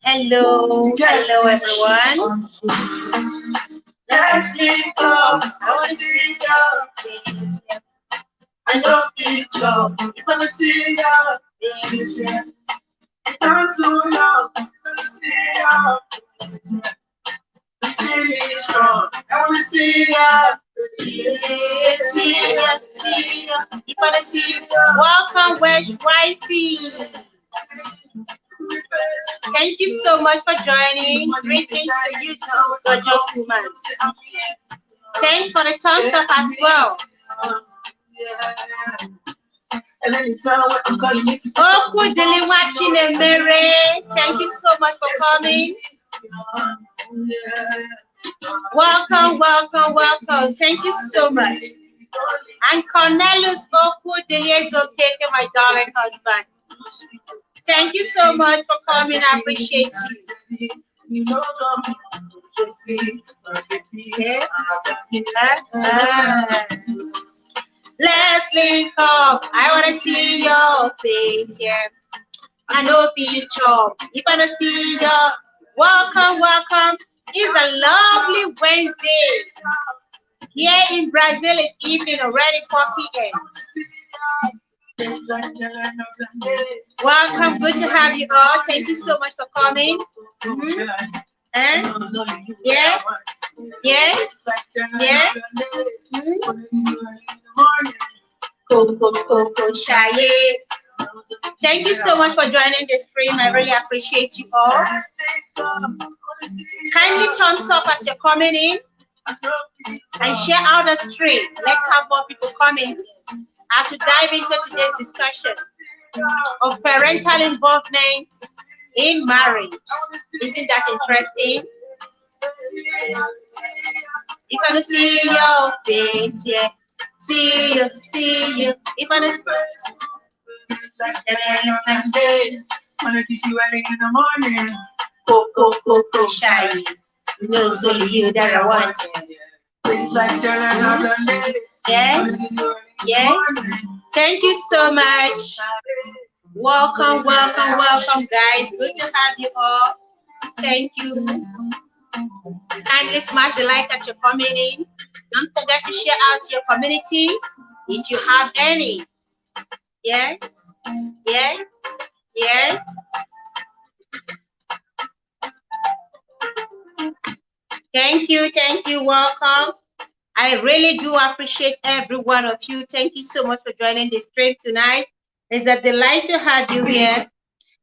Hello, hello everyone. Let's link up. I want to see your face. I know picture. If I see your face, I'm too young. I see your face. Feeling strong. I want to see ya. See ya, see ya. If I see ya. Welcome, Wedge Wifey. Thank you so much for joining. Greetings to you too, gorgeous woman. Thanks for the thumbs up as well. Oh, Kudili watching a Mary. Thank you so much for coming. Welcome, welcome, welcome. Thank you so much. And Cornelius Okudili is okay, my darling husband. Thank you so much for coming. I appreciate you. Let's link up. I want to see your face, yeah. I know picture. If I don't see you, welcome, welcome. It's a lovely Wednesday. Here in Brazil, it's evening already, 4 p.m. Welcome, good to have you all. Thank you so much for coming. Yeah, yeah, yeah. Thank you so much for joining the stream. I really appreciate you all. Kindly thumbs up as you're coming in and share out the stream. Let's have more people coming as we dive into today's discussion of parental involvement in marriage. Isn't that interesting? If I don't see your face, yeah. See you. If I don't wanna kiss you early in the morning. Go, shy. No, it's only you that I want. Yeah. Thank you so much. Welcome, welcome, welcome, guys. Good to have you all. Thank you. Kindly smash the like as you're coming in. Don't forget to share out to your community if you have any. Yeah. Thank you, welcome. I really do appreciate every one of you. Thank you so much for joining the stream tonight. It's a delight to have you here.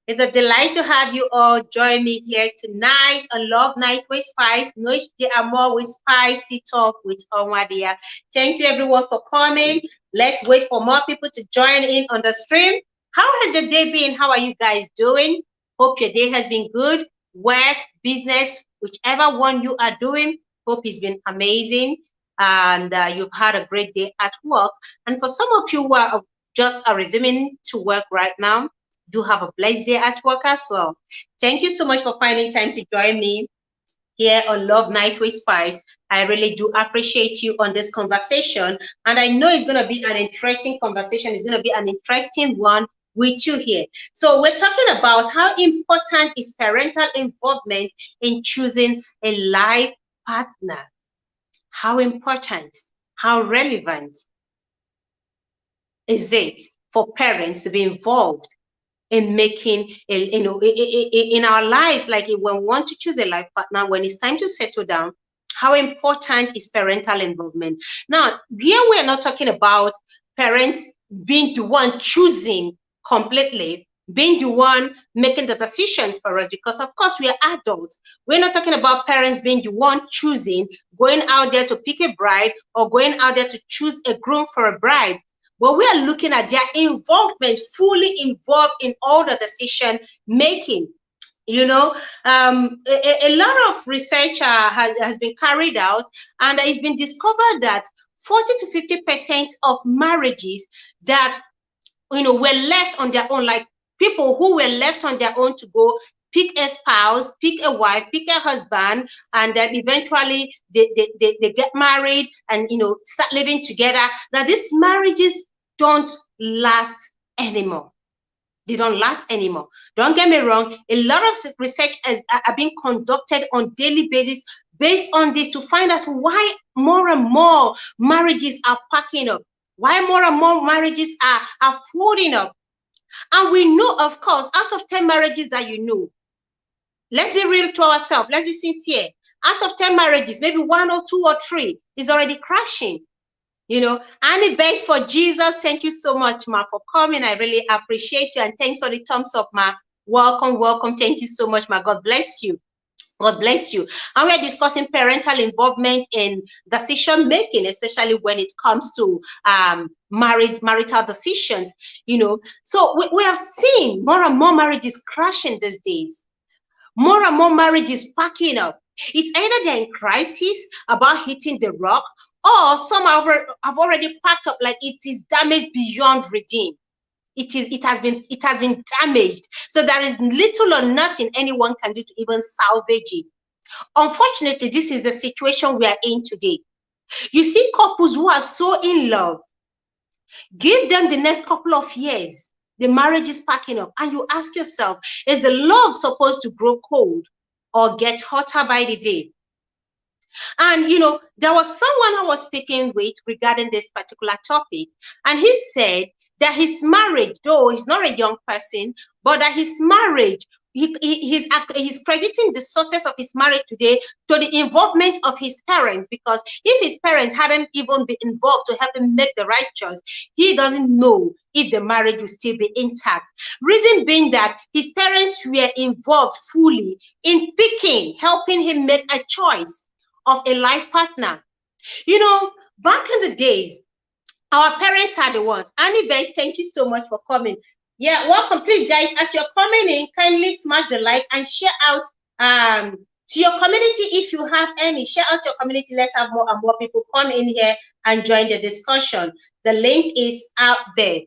It's a delight to have you all join me here tonight on Love Night with Spice. Noche de Amor with Spicy Talk with Onwadia. Thank you everyone for coming. Let's wait for more people to join in on the stream. How has your day been? How are you guys doing? Hope your day has been good. Work, business, whichever one you are doing, hope it's been amazing. And you've had a great day at work. And for some of you who are just resuming to work right now, do have a blessed day at work as well. Thank you so much for finding time to join me here on Love Night with Spice. I really do appreciate you on this conversation. And I know it's going to be an interesting conversation. It's going to be an interesting one with you here. So we're talking about how important is parental involvement in choosing a life partner. How important, how relevant is it for parents to be involved in making in our lives, like when we want to choose a life partner, when it's time to settle down, how important is parental involvement? Now, here we're not talking about parents being the one choosing completely, being the one making the decisions for us, because of course we are adults. We're not talking about parents being the one choosing, going out there to pick a bride or going out there to choose a groom for a bride. But we are looking at their involvement, fully involved in all the decision making. You know, a lot of research has been carried out, and it's been discovered that 40 to 50% of marriages that, were left on their own, like people who were left on their own to go pick a spouse, pick a wife, pick a husband, and then eventually they get married and, start living together, that these marriages don't last anymore. They don't last anymore. Don't get me wrong. A lot of research are being conducted on daily basis based on this to find out why more and more marriages are packing up, why more and more marriages are folding up. And we know, of course, out of 10 marriages that you know, let's be real to ourselves, let's be sincere. Out of 10 marriages, maybe 1 or 2 or 3 is already crashing. You know, Annie Base for Jesus, thank you so much, Ma, for coming. I really appreciate you. And thanks for the thumbs up, Ma. Welcome, welcome. Thank you so much, Ma. God bless you. God bless you. And we are discussing parental involvement in decision making, especially when it comes to marital decisions. You know, so we are seeing more and more marriages crashing these days. More and more marriages packing up. It's either they're in crisis about hitting the rock, or some have already packed up, like it is damaged beyond redeem. It has been damaged. So there is little or nothing anyone can do to even salvage it. Unfortunately, this is the situation we are in today. You see couples who are so in love, give them the next couple of years, the marriage is packing up, and you ask yourself, is the love supposed to grow cold or get hotter by the day? And you know, there was someone I was speaking with regarding this particular topic, and he said that his marriage, though he's not a young person, but that his marriage, he's crediting the success of his marriage today to the involvement of his parents, because if his parents hadn't even been involved to help him make the right choice, he doesn't know if the marriage will still be intact. Reason being that his parents were involved fully in picking, helping him make a choice of a life partner. You know, back in the days, our parents are the ones. Annie Base, thank you so much for coming. Yeah, welcome. Please, guys, as you're coming in, kindly smash the like and share out to your community if you have any. Share out your community. Let's have more and more people come in here and join the discussion. The link is out there.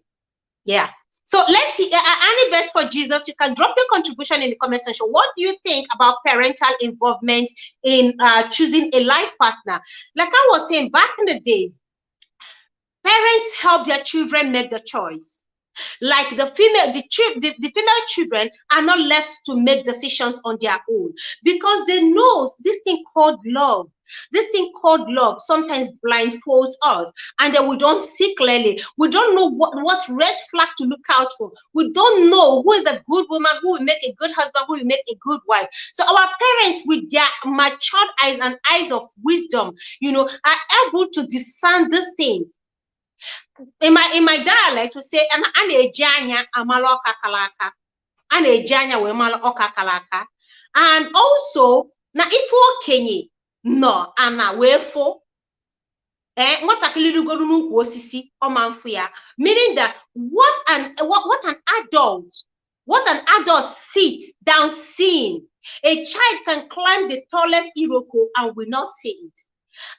Yeah. So let's see, Annie Best for Jesus, you can drop your contribution in the comment section. What do you think about parental involvement in choosing a life partner? Like I was saying, back in the days, parents help their children make the choice. Like the female children are not left to make decisions on their own, because they know this thing called love. This thing called love sometimes blindfolds us, and then we don't see clearly. We don't know what red flag to look out for. We don't know who is a good woman, who will make a good husband, who will make a good wife. So our parents, with their matured eyes and eyes of wisdom, you know, are able to discern these things. In my dialect, we say, and also na ifo kenye no ana wefo meaning that what an adult sits down seeing. A child can climb the tallest Iroko and will not see it.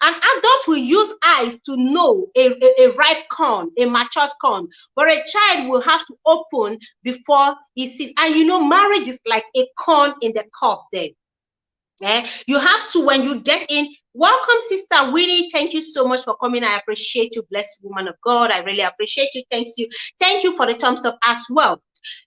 An adult will use eyes to know a ripe corn, a matured corn, but a child will have to open before he sees. And you know, marriage is like a corn in the cup there. You have to, when you get in. Welcome, Sister Winnie. Thank you so much for coming. I appreciate you, blessed woman of God. I really appreciate you. Thank you for the thumbs up as well.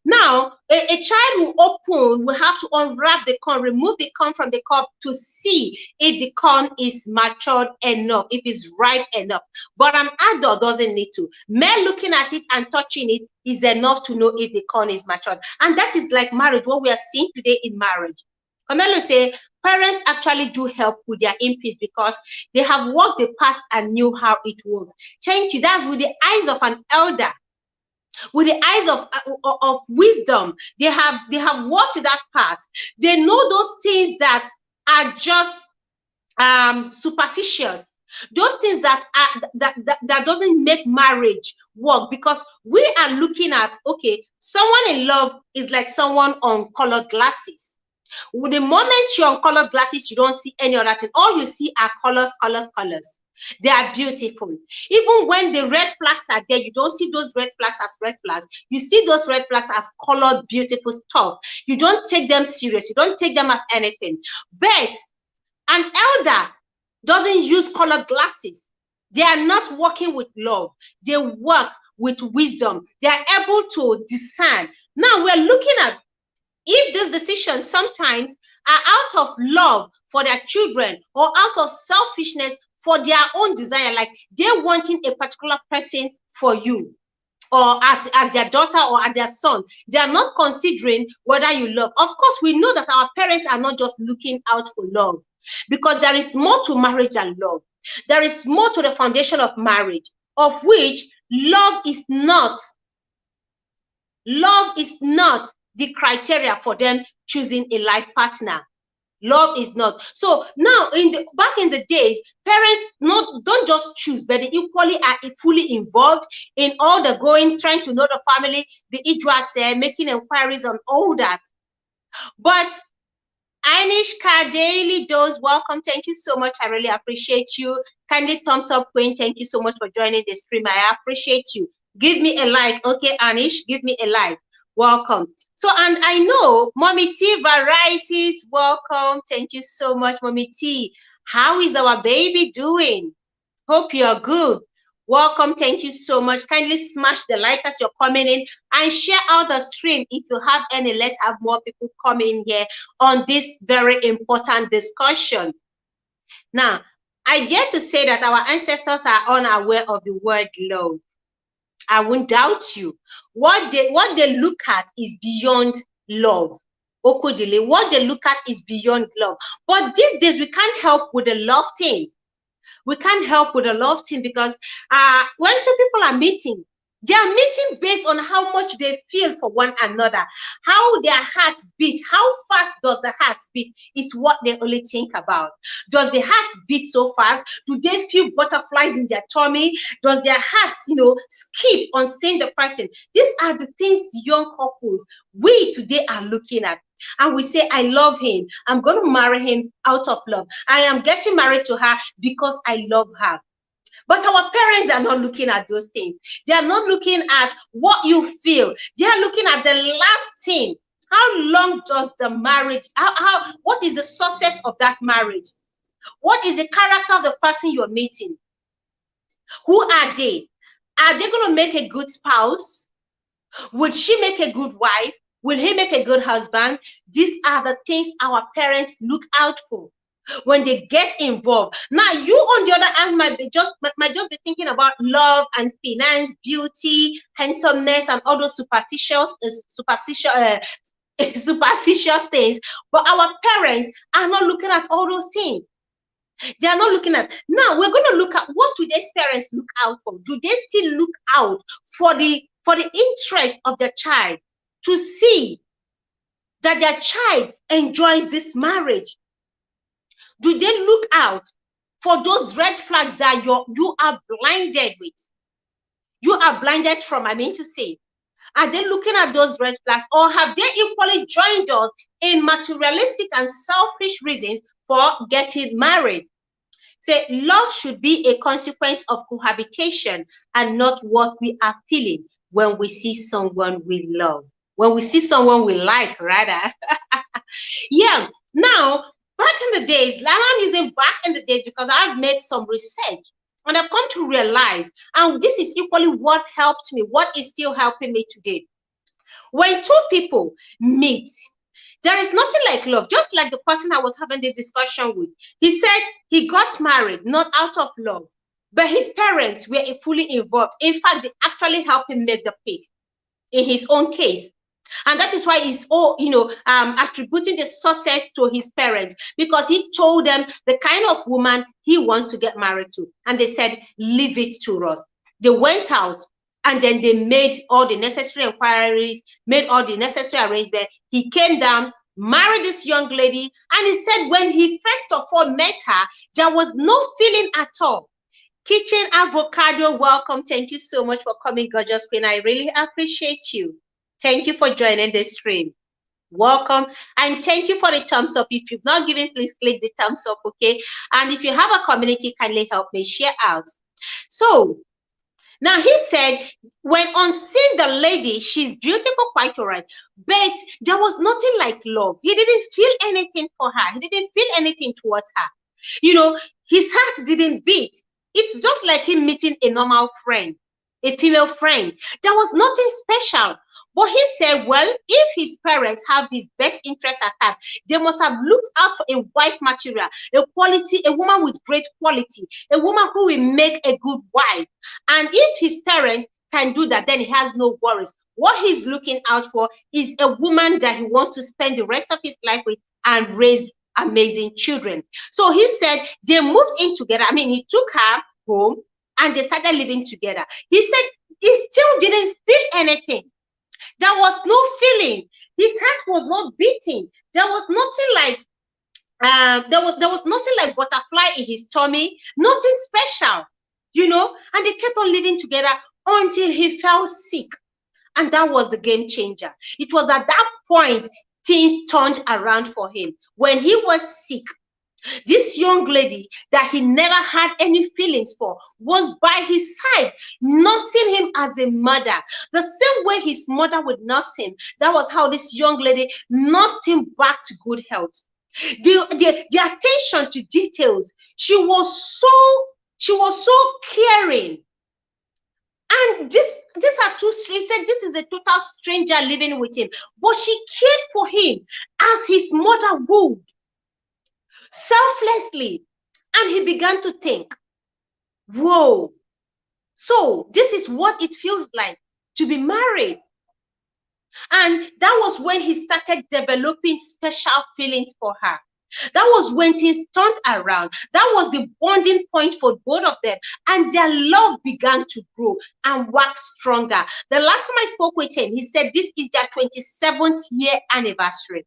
Now, a child will have to unwrap the corn, remove the corn from the cup to see if the corn is matured enough, if it's ripe enough. But an adult doesn't need to. Mere looking at it and touching it is enough to know if the corn is matured. And that is like marriage, what we are seeing today in marriage. Camelo say, parents actually do help with their inputs because they have walked the path and knew how it works. Thank you. That's with the eyes of an elder. With the eyes of wisdom, they have walked that path. They know those things that are just superficial, those things that doesn't make marriage work, because we are looking at, okay, someone in love is like someone on colored glasses. The moment you're on colored glasses, you don't see any other thing. All you see are colors. They are beautiful. Even when the red flags are there, you don't see those red flags as red flags. You see those red flags as colored, beautiful stuff. You don't take them serious. You don't take them as anything. But an elder doesn't use colored glasses. They are not working with love. They work with wisdom. They are able to discern. Now we're looking at if these decisions sometimes are out of love for their children or out of selfishness for their own desire, like they're wanting a particular person for you or as their daughter or as their son, they are not considering whether you love. Of course, we know that our parents are not just looking out for love, because there is more to marriage than love. There is more to the foundation of marriage, of which love is not the criteria for them choosing a life partner. Love is not. So now, back in the days, parents don't just choose, but they equally are fully involved in all the going, trying to know the family, the Idras, making inquiries on all that. But Anishka Daily Dose, welcome. Thank you so much. I really appreciate you. Kindly thumbs up, Queen. Thank you so much for joining the stream. I appreciate you. Give me a like. Okay, Anish, give me a like. Welcome. So, and I know Mommy T Varieties, welcome. Thank you so much, Mommy T. How is our baby doing? Hope you're good. Welcome. Thank you so much. Kindly smash the like as you're coming in and share out the stream if you have any. Let's have more people come in here on this very important discussion. Now, I dare to say that our ancestors are unaware of the word love. I won't doubt you. What they look at is beyond love. Okudile, what they look at is beyond love. But these days, we can't help with the love thing. We can't help with the love thing because when two people are meeting, they are meeting based on how much they feel for one another, how their heart beat, how fast does the heart beat is what they only think about. Does the heart beat so fast? Do they feel butterflies in their tummy? Does their heart, skip on seeing the person? These are the things young couples, we today are looking at. And we say, I love him. I'm going to marry him out of love. I am getting married to her because I love her. But our parents are not looking at those things. They are not looking at what you feel. They are looking at the last thing. How long does the marriage, what is the success of that marriage? What is the character of the person you're meeting? Who are they? Are they going to make a good spouse? Would she make a good wife? Will he make a good husband? These are the things our parents look out for when they get involved. Now, you on the other hand might just be thinking about love and finance, beauty, handsomeness, and all those superficial things. But our parents are not looking at all those things. They are not looking at. Now, we're going to look at what today's parents look out for. Do they still look out for the interest of their child, to see that their child enjoys this marriage? Do they look out for those red flags that you are blinded with? You are blinded from, I mean to say. Are they looking at those red flags, or have they equally joined us in materialistic and selfish reasons for getting married? Say, love should be a consequence of cohabitation and not what we are feeling when we see someone we love. When we see someone we like, rather. Yeah. Now, back in the days, I'm using back in the days because I've made some research and I've come to realize, and this is equally what helped me, what is still helping me today. When two people meet, there is nothing like love. Just like the person I was having the discussion with, he said he got married not out of love, but his parents were fully involved. In fact, they actually helped him make the pick in his own case. And that is why he's attributing the success to his parents, because he told them the kind of woman he wants to get married to. And they said, leave it to us. They went out and then they made all the necessary inquiries, made all the necessary arrangements. He came down, married this young lady, and he said when he first of all met her, there was no feeling at all. Kitchen Avocado, welcome. Thank you so much for coming, gorgeous queen. I really appreciate you. Thank you for joining the stream. Welcome. And thank you for the thumbs up. If you've not given, please click the thumbs up, okay? And if you have a community, kindly help me share out. So, now he said, when on seeing the lady, she's beautiful, quite all right, but there was nothing like love. He didn't feel anything for her. He didn't feel anything towards her. His heart didn't beat. It's just like him meeting a normal friend. a female friend. There was nothing special. But he said, well, if his parents have his best interest at heart, they must have looked out for a wife material, a woman with great quality, a woman who will make a good wife. And if his parents can do that, then he has no worries. What he's looking out for is a woman that he wants to spend the rest of his life with and raise amazing children. So he said they moved in together. I mean, he took her home and they started living together. He said he still didn't feel anything. There was no feeling. His heart was not beating. There was nothing like there was nothing like butterfly in his tummy. Nothing special, you know. And they kept on living together until he fell sick, and that was the game changer. It was at that point things turned around for him. When he was sick, this young lady that he never had any feelings for was by his side, nursing him as a mother. The same way his mother would nurse him, that was how this young lady nursed him back to good health. The attention to details, she was so caring. And these are two, he said this is a total stranger living with him, but she cared for him as his mother would, selflessly. And he began to think, whoa, so this is what it feels like to be married. And that was when he started developing special feelings for her. That was when things turned around. That was the bonding point for both of them. And their love began to grow and wax stronger. The last time I spoke with him, he said this is their 27th year anniversary.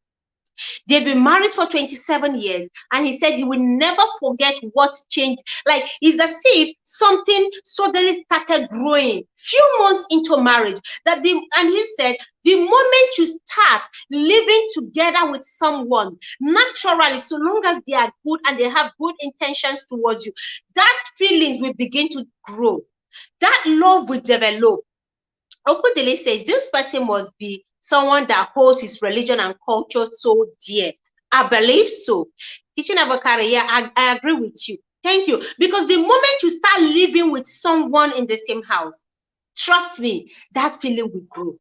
They've been married for 27 years, and he said he will never forget what changed. Like, it's as if something suddenly started growing few months into marriage. And he said, the moment you start living together with someone, naturally, so long as they are good and they have good intentions towards you, that feelings will begin to grow. That love will develop. Okudele says this person must be someone that holds his religion and culture so dear. I believe so. Kitchen avocado, yeah, I agree with you. Thank you. Because the moment you start living with someone in the same house, trust me, that feeling will grow.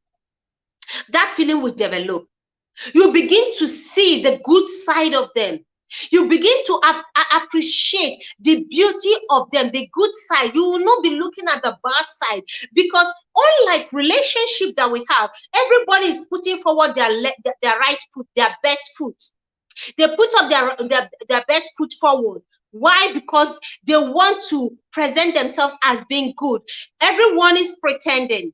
That feeling will develop. You begin to see the good side of them. You begin to appreciate the beauty of them, the good side. You will not be looking at the bad side, because unlike relationship that we have, everybody is putting forward their right foot, their best foot. They put up their best foot forward. Why? Because they want to present themselves as being good. Everyone is pretending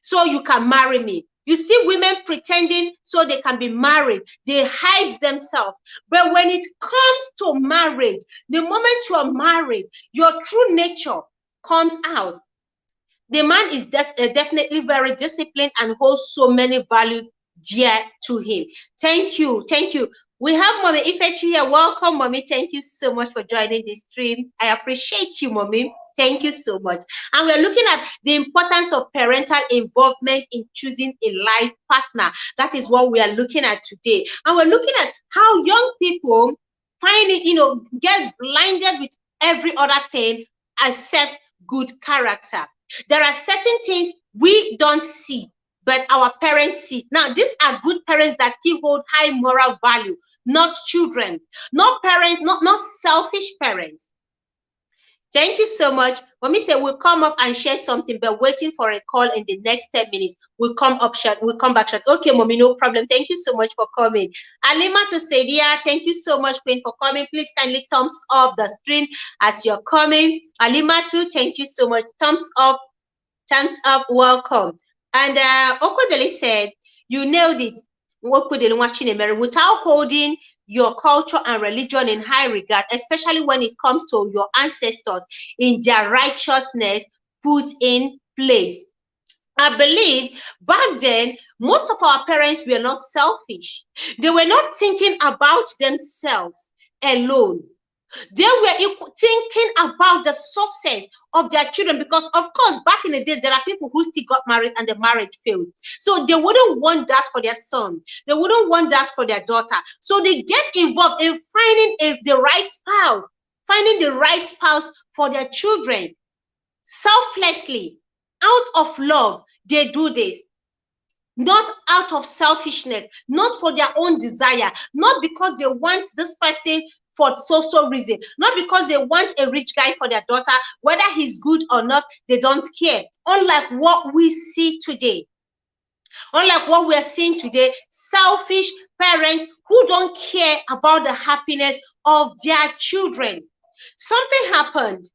so you can marry me. You see women pretending so they can be married. They hide themselves. But when it comes to marriage, the moment you are married, your true nature comes out. The man is definitely very disciplined and holds so many values dear to him. Thank you. Thank you. We have Mommy Ifechi here. Welcome, Mommy. Thank you so much for joining this stream. I appreciate you, Mommy. Thank you so much. And we're looking at the importance of parental involvement in choosing a life partner. That is what we are looking at today. And we're looking at how young people find it, get blinded with every other thing except good character. There are certain things we don't see, but our parents see. Now, these are good parents that still hold high moral value, not children, not parents, not selfish parents. Thank you so much. Mommy said we'll come up and share something, but waiting for a call in the next 10 minutes. We'll come back short. Okay, Mommy, no problem. Thank you so much for coming. Alima to Sedia, thank you so much, Queen, for coming. Please kindly thumbs up the stream as you're coming. Alima too, thank you so much. Thumbs up, welcome. And Okodele said, you nailed it. Without holding your culture and religion in high regard, especially when it comes to your ancestors in their righteousness put in place. I believe back then, most of our parents were not selfish. They were not thinking about themselves alone. They were thinking about the success of their children, because of course back in the days there are people who still got married and the marriage failed, so they wouldn't want that for their son, they wouldn't want that for their daughter, so they get involved in finding the right spouse for their children selflessly. Out of love, they do this. Not out of selfishness, not for their own desire, not because they want this person for so reason, not because they want a rich guy for their daughter, whether he's good or not, they don't care. Unlike what we see today. Unlike what we are seeing today, selfish parents who don't care about the happiness of their children. Something happened.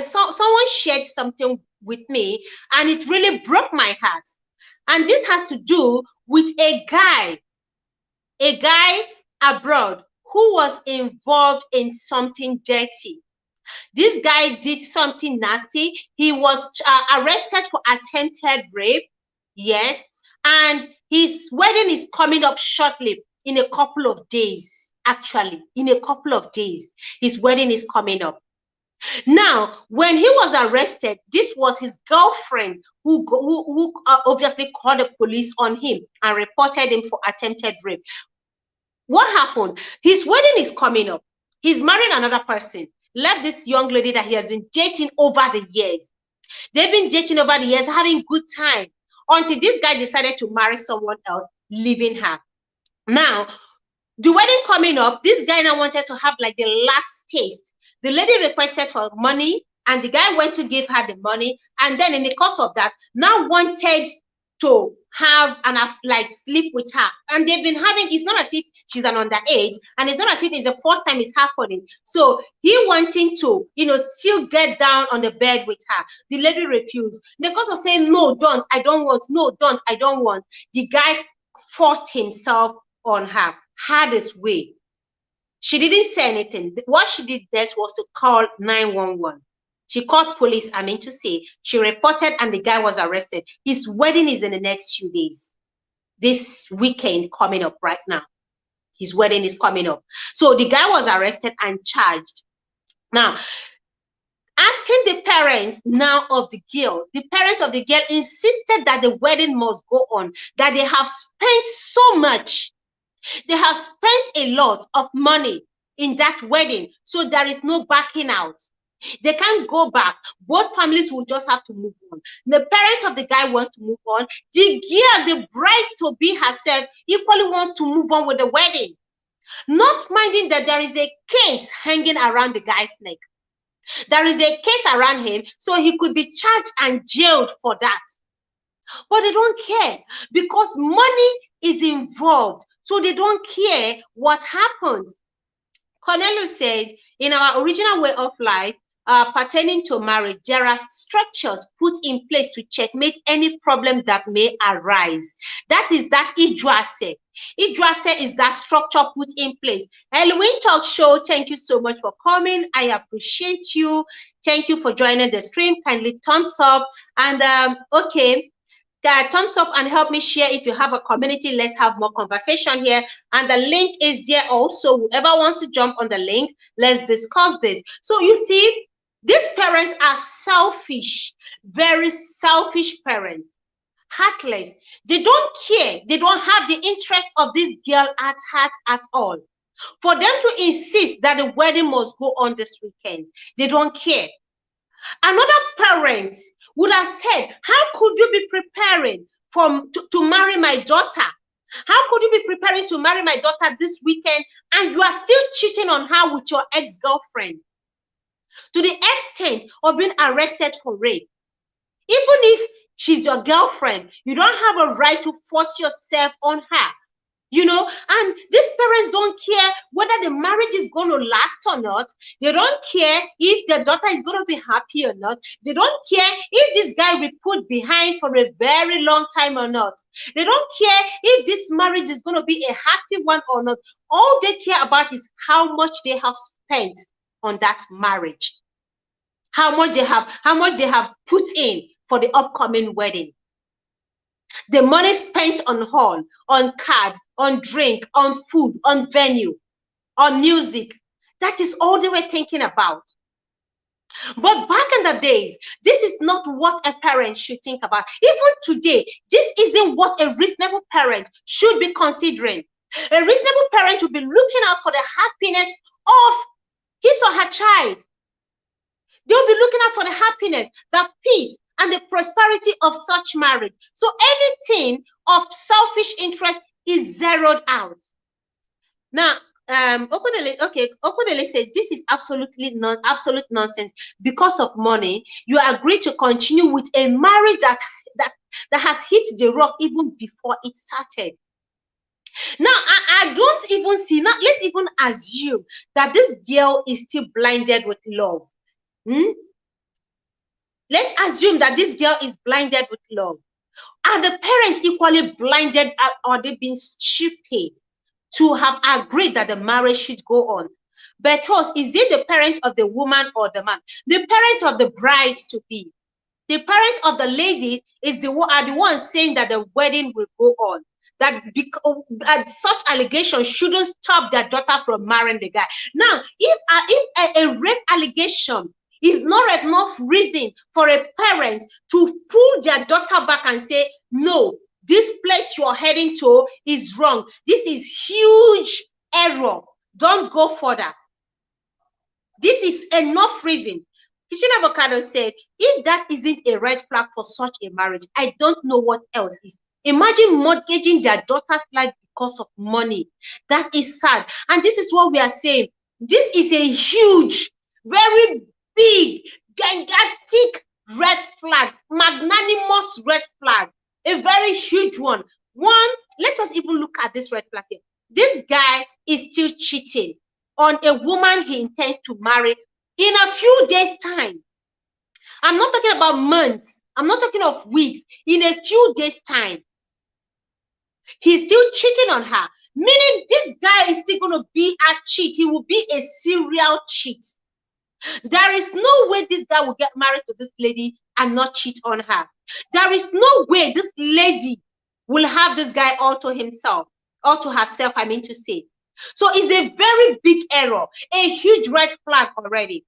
Someone shared something with me, and it really broke my heart. And this has to do with a guy abroad who was involved in something dirty. This guy did something nasty. He was arrested for attempted rape. Yes. And his wedding is coming up shortly, in a couple of days. Actually, in a couple of days, his wedding is coming up. Now, when he was arrested, this was his girlfriend who obviously called the police on him and reported him for attempted rape. What happened? His wedding is coming up. He's marrying another person. Left this young lady that he has been dating over the years. They've been dating over the years, having good time, until this guy decided to marry someone else, leaving her. Now, the wedding coming up, this guy now wanted to have like the last taste. The lady requested for money, and the guy went to give her the money. And then in the course of that, now wanted to have and like sleep with her. And they've been having, it's not as if she's an underage, and it's not as if it's the first time it's happening. So he wanting to, still get down on the bed with her. The lady refused. In the course of saying, no, don't, I don't want, no, don't, I don't want, the guy forced himself on her, had his way. She didn't say anything. What she did next was to call 911. She called police, to say. She reported, and the guy was arrested. His wedding is in the next few days. This weekend coming up right now. His wedding is coming up. So the guy was arrested and charged. Now, asking the parents now of the girl, the parents of the girl insisted that the wedding must go on, that they have spent so much. They have spent a lot of money in that wedding, so there is no backing out. They can't go back. Both families will just have to move on. The parent of the guy wants to move on. The girl, the bride-to-be herself, equally wants to move on with the wedding. Not minding that there is a case hanging around the guy's neck. There is a case around him, so he could be charged and jailed for that. But they don't care because money is involved. So they don't care what happens. Cornelius says, in our original way of life, pertaining to marriage, there are structures put in place to checkmate any problem that may arise. That is that Idrase. Idrase is that structure put in place. Halloween Talk Show, thank you so much for coming. I appreciate you. Thank you for joining the stream. Kindly thumbs up. And okay. Thumbs up and help me share. If you have a community, let's have more conversation here. And the link is there also. Whoever wants to jump on the link, let's discuss this. So you see, these parents are selfish, very selfish parents, heartless. They don't care. They don't have the interest of this girl at heart at all. For them to insist that the wedding must go on this weekend, they don't care. Another parent would have said, how could you be preparing to marry my daughter? How could you be preparing to marry my daughter this weekend and you are still cheating on her with your ex-girlfriend? To the extent of being arrested for rape. Even if she's your girlfriend, you don't have a right to force yourself on her. And these parents don't care whether the marriage is going to last or not. They don't care if their daughter is going to be happy or not. They don't care if this guy will be put behind for a very long time or not. They don't care if this marriage is going to be a happy one or not. All they care about is how much they have spent on that marriage. How much they have put in for the upcoming wedding. The money spent on hall, on cards, on drink, on food, on venue, on music. That is all they were thinking about. But back in the days, this is not what a parent should think about. Even today, this isn't what a reasonable parent should be considering. A reasonable parent will be looking out for the happiness of his or her child. They'll be looking out for the happiness, the peace, and the prosperity of such marriage. So anything of selfish interest is zeroed out. Now, Okudele said, this is absolute nonsense. Because of money, you agree to continue with a marriage that has hit the rock even before it started. Now, I don't even see, now let's even assume that this girl is still blinded with love. Let's assume that this girl is blinded with love. Are the parents equally blinded, or they been stupid to have agreed that the marriage should go on? But is it the parent of the woman or the man? The parent of the bride to be. The parent of the lady are the ones saying that the wedding will go on. That such allegations shouldn't stop their daughter from marrying the guy. Now, if a rape allegation is not enough reason for a parent to pull their daughter back and say, no, this place you're heading to is wrong. This is huge error. Don't go further. This is enough reason. Kitchen Avocado said, if that isn't a red flag for such a marriage, I don't know what else is. Imagine mortgaging their daughter's life because of money. That is sad. And this is what we are saying. This is a huge, very big, gigantic red flag, magnanimous red flag, a very huge one. One, let us even look at this red flag here. This guy is still cheating on a woman he intends to marry in a few days' time. I'm not talking about months. I'm not talking of weeks. In a few days' time, he's still cheating on her. Meaning this guy is still going to be a cheat. He will be a serial cheat. There is no way this guy will get married to this lady and not cheat on her. There is no way this lady will have this guy all to himself, or to herself, I mean to say. So it's a very big error, a huge red flag already.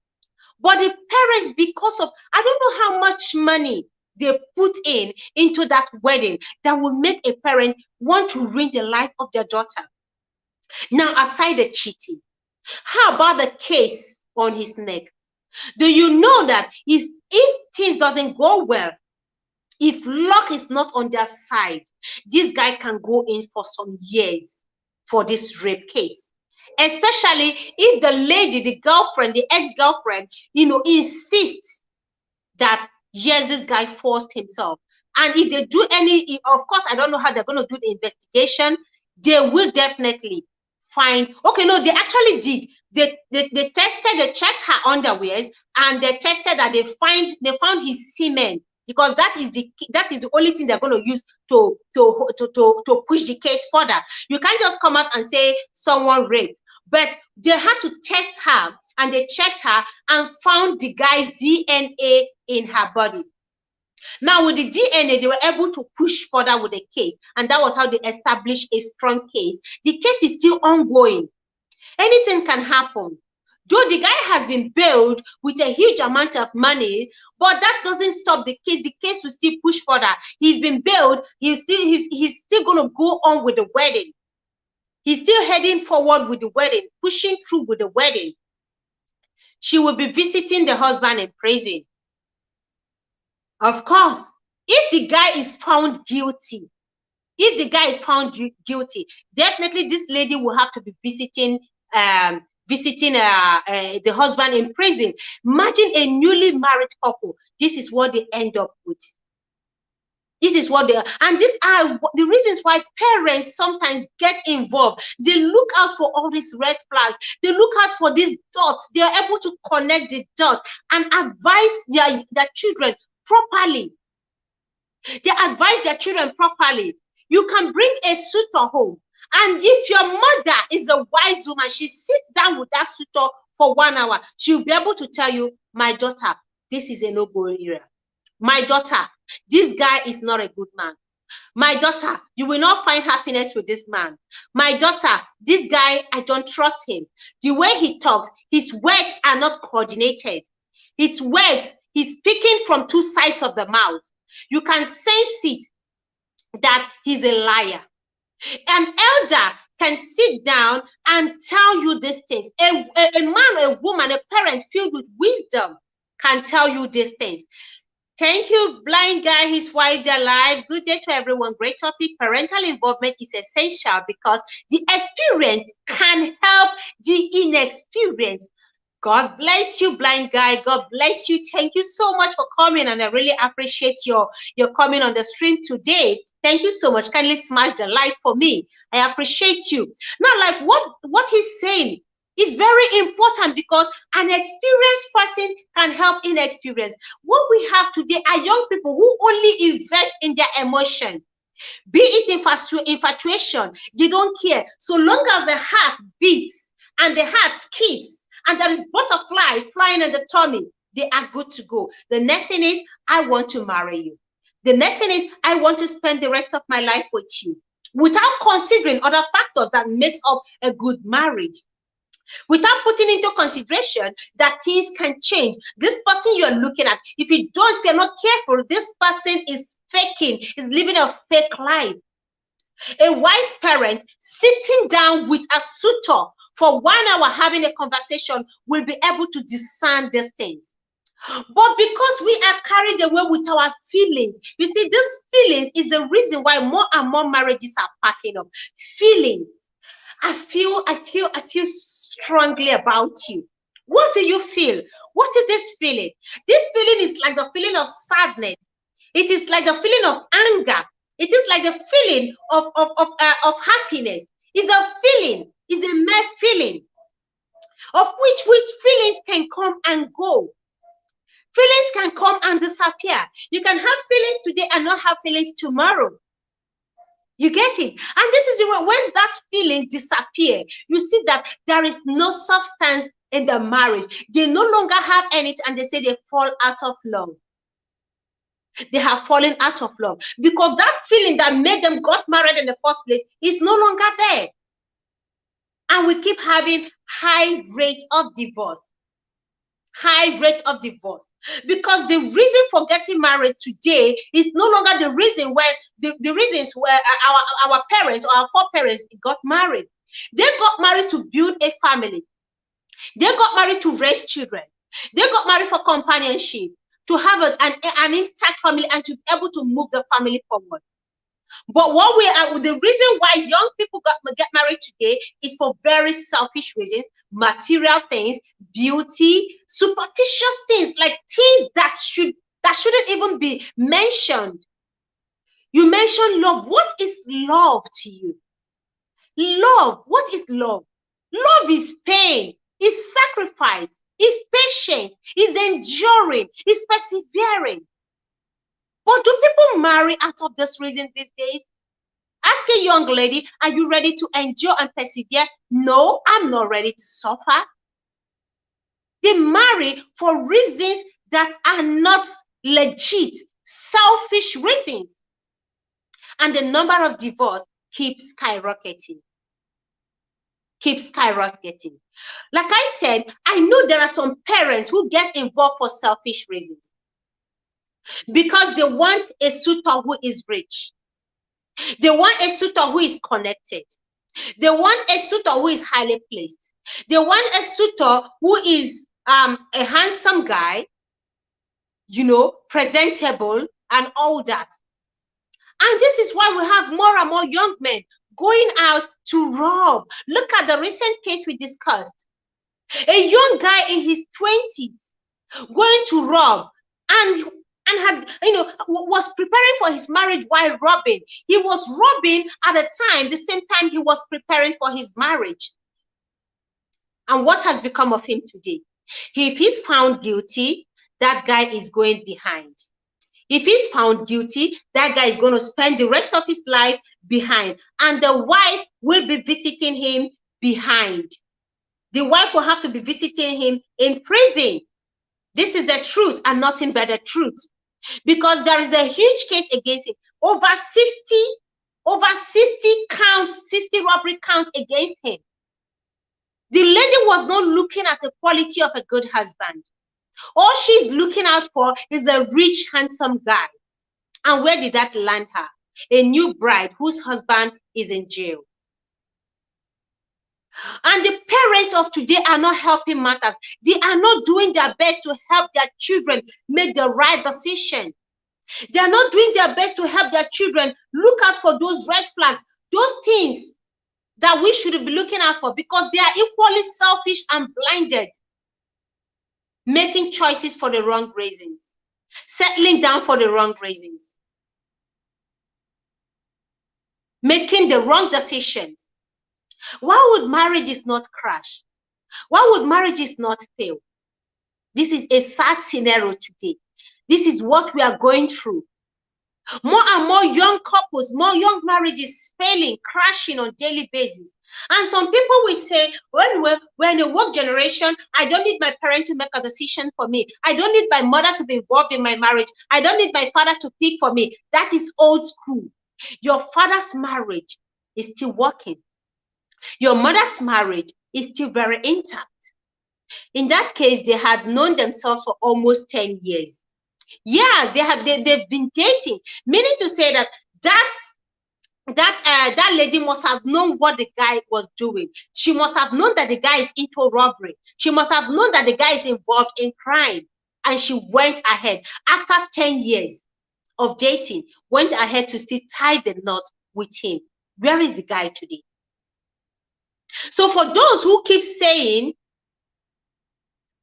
But the parents, because of, I don't know how much money they put into that wedding, that will make a parent want to ruin the life of their daughter. Now, aside the cheating, how about the case on his neck? Do you know that if things doesn't go well, if luck is not on their side, this guy can go in for some years for this rape case? Especially if the lady, the girlfriend, the ex-girlfriend, insists that, yes, this guy forced himself. And if they do any, of course, I don't know how they're going to do the investigation. They will definitely find, okay, no, they actually did. They tested, they checked her underwears, and they tested that they found his semen, because that is the only thing they're going to use to push the case further. You can't just come out and say someone raped, but they had to test her, and they checked her and found the guy's DNA in her body. Now, with the DNA, they were able to push further with the case, and that was how they established a strong case. The case is still ongoing. Anything can happen. Though the guy has been bailed with a huge amount of money, but that doesn't stop the case. The case will still push further. He's been bailed. He's still going to go on with the wedding. He's still heading forward with the wedding, pushing through with the wedding. She will be visiting the husband in prison. Of course, if the guy is found guilty, definitely this lady will have to be visiting the husband in prison. Imagine a newly married couple. This is what they end up with. This is what and these are the reasons why parents sometimes get involved. They look out for all these red flags. They look out for these dots. They are able to connect the dots and advise their children properly. They advise their children properly. You can bring a suitor home, and if your mother is a wise woman, she sits down with that suitor for 1 hour, she'll be able to tell you, my daughter, this is a no-go area. My daughter, this guy is not a good man. My daughter, you will not find happiness with this man. My daughter, this guy, I don't trust him. The way he talks, his words are not coordinated. His words, he's speaking from two sides of the mouth. You can sense it that he's a liar. An elder can sit down and tell you these things. A man, a woman, a parent filled with wisdom can tell you these things. Thank you, blind guy, his wife, they're alive. Good day to everyone. Great topic. Parental involvement is essential because the experience can help the inexperienced. God bless you, blind guy. God bless you. Thank you so much for coming, and I really appreciate your coming on the stream today. Thank you so much. Kindly smash the like for me. I appreciate you. Now, like what he's saying is very important because an experienced person can help inexperienced. What we have today are young people who only invest in their emotion. Be it infatuation, they don't care. So long as the heart beats and the heart skips and there is butterfly flying in the tummy, they are good to go. The next thing is, I want to marry you. The next thing is, I want to spend the rest of my life with you, without considering other factors that makes up a good marriage, without putting into consideration that things can change. This person you're looking at, if you're not careful, this person is faking, is living a fake life. A wise parent sitting down with a suitor for 1 hour having a conversation will be able to discern these things. But because we are carried away with our feelings, you see, this feelings is the reason why more and more marriages are packing up. Feelings. I feel strongly about you. What do you feel? What is this feeling? This feeling is like the feeling of sadness. It is like the feeling of anger. It is like the feeling of happiness. It's a feeling. It's a mere feeling of which feelings can come and go. Feelings can come and disappear. You can have feelings today and not have feelings tomorrow. You get it? And this is the way, when that feeling disappear, you see that there is no substance in the marriage. They no longer have anything, and they say they fall out of love. They have fallen out of love because that feeling that made them got married in the first place is no longer there. And we keep having high rate of divorce. High rate of divorce, because the reason for getting married today is no longer the reason where the reasons where our parents or our foreparents got married. They got married to build a family. They got married to raise children. They got married for companionship, to have an intact family and to be able to move the family forward. But the reason why young people get married today is for very selfish reasons, material things, beauty, superficial things, like things that shouldn't even be mentioned. You mentioned love. What is love to you? Love. What is love? Love is pain, is sacrifice, is patience, is enduring, is persevering. But do people marry out of this reason these days? Ask a young lady, are you ready to endure and persevere? No, I'm not ready to suffer. They marry for reasons that are not legit, selfish reasons. And the number of divorce keeps skyrocketing. Keeps skyrocketing. Like I said, I know there are some parents who get involved for selfish reasons, because they want a suitor who is rich. They want a suitor who is connected. They want a suitor who is highly placed. They want a suitor who is a handsome guy, presentable and all that. And this is why we have more and more young men going out to rob. Look at the recent case we discussed. A young guy in his 20s going to rob and had, was preparing for his marriage while robbing. He was robbing at the same time he was preparing for his marriage. And what has become of him today? If he's found guilty, that guy is going behind. If he's found guilty, that guy is going to spend the rest of his life behind. And the wife will be visiting him behind. The wife will have to be visiting him in prison. This is the truth and nothing but the truth. Because there is a huge case against him. Over 60 robbery counts against him. The lady was not looking at the quality of a good husband. All she's looking out for is a rich, handsome guy. And where did that land her? A new bride whose husband is in jail. And the parents of today are not helping matters. They are not doing their best to help their children make the right decision. They are not doing their best to help their children look out for those red flags, those things that we should be looking out for, because they are equally selfish and blinded, making choices for the wrong reasons, settling down for the wrong reasons, making the wrong decisions. Why would marriages not crash? Why would marriages not fail? This is a sad scenario today. This is what we are going through. More and more young couples, more young marriages failing, crashing on daily basis. And some people will say, well, we're in a woke generation. I don't need my parent to make a decision for me. I don't need my mother to be involved in my marriage. I don't need my father to pick for me. That is old school. Your father's marriage is still working. Your mother's marriage is still very intact. In that case, they had known themselves for almost 10 years. Yeah, they've been dating, meaning to say that lady must have known what the guy was doing. She must have known that the guy is into robbery. She must have known that the guy is involved in crime. And she went ahead after 10 years of dating, went ahead to still tie the knot with him. Where is the guy today? So for those who keep saying,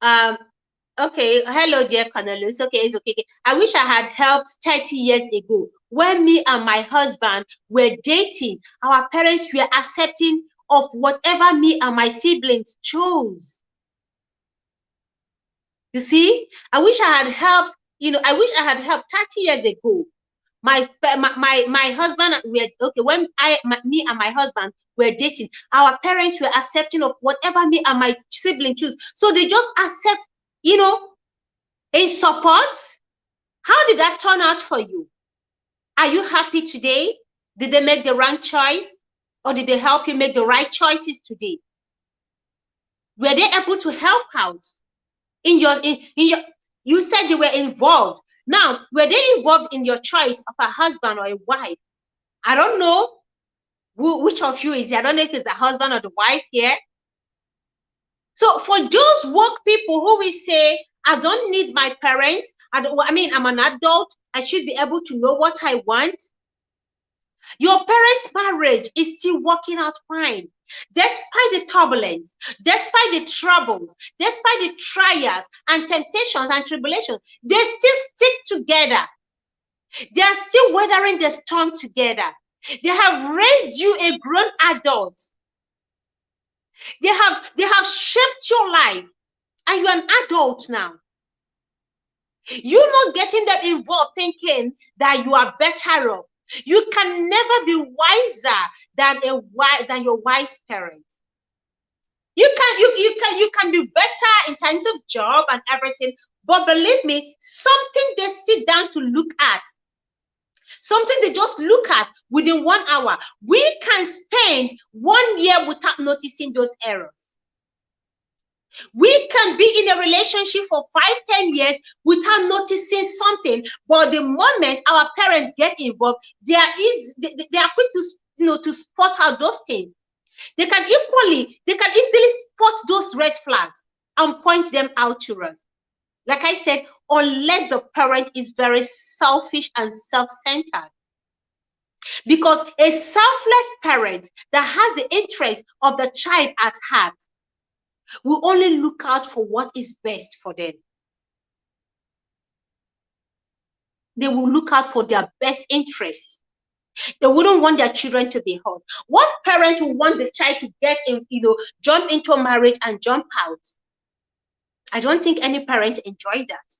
okay, hello, dear Cornelius. Okay, it's okay. I wish I had helped 30 years ago when me and my husband were dating. Our parents were accepting of whatever me and my siblings chose. You see, I wish I had helped, I wish I had helped 30 years ago. My husband were okay when me and my husband were dating. Our parents were accepting of whatever me and my sibling choose. So they just accept, in support. How did that turn out for you? Are you happy today? Did they make the wrong choice, or did they help you make the right choices today? Were they able to help out in your you said they were involved. Now, were they involved in your choice of a husband or a wife? I don't know which of you is. I don't know if it's the husband or the wife here. So for those woke people who will say, I don't need my parents, I'm an adult, I should be able to know what I want. Your parents' marriage is still working out fine. Despite the turbulence, despite the troubles, despite the trials and temptations and tribulations, they still stick together. They are still weathering the storm together. They have raised you a grown adult. They have shaped your life, and you're an adult now. You're not getting them involved thinking that you are better off. You can never be wiser than your wise parent. You can be better in terms of job and everything, but believe me, something they sit down to look at, something they just look at within 1 hour, we can spend 1 year without noticing those errors. We can be in a relationship for 5-10 years without noticing something, but the moment our parents get involved, they are quick to spot out those things. They can easily spot those red flags and point them out to us. Like I said, unless the parent is very selfish and self-centered. Because a selfless parent that has the interest of the child at heart will only look out for what is best for them. They will look out for their best interests. They wouldn't want their children to be hurt. What parent would want the child to get in, jump into marriage and jump out? I don't think any parent enjoy that.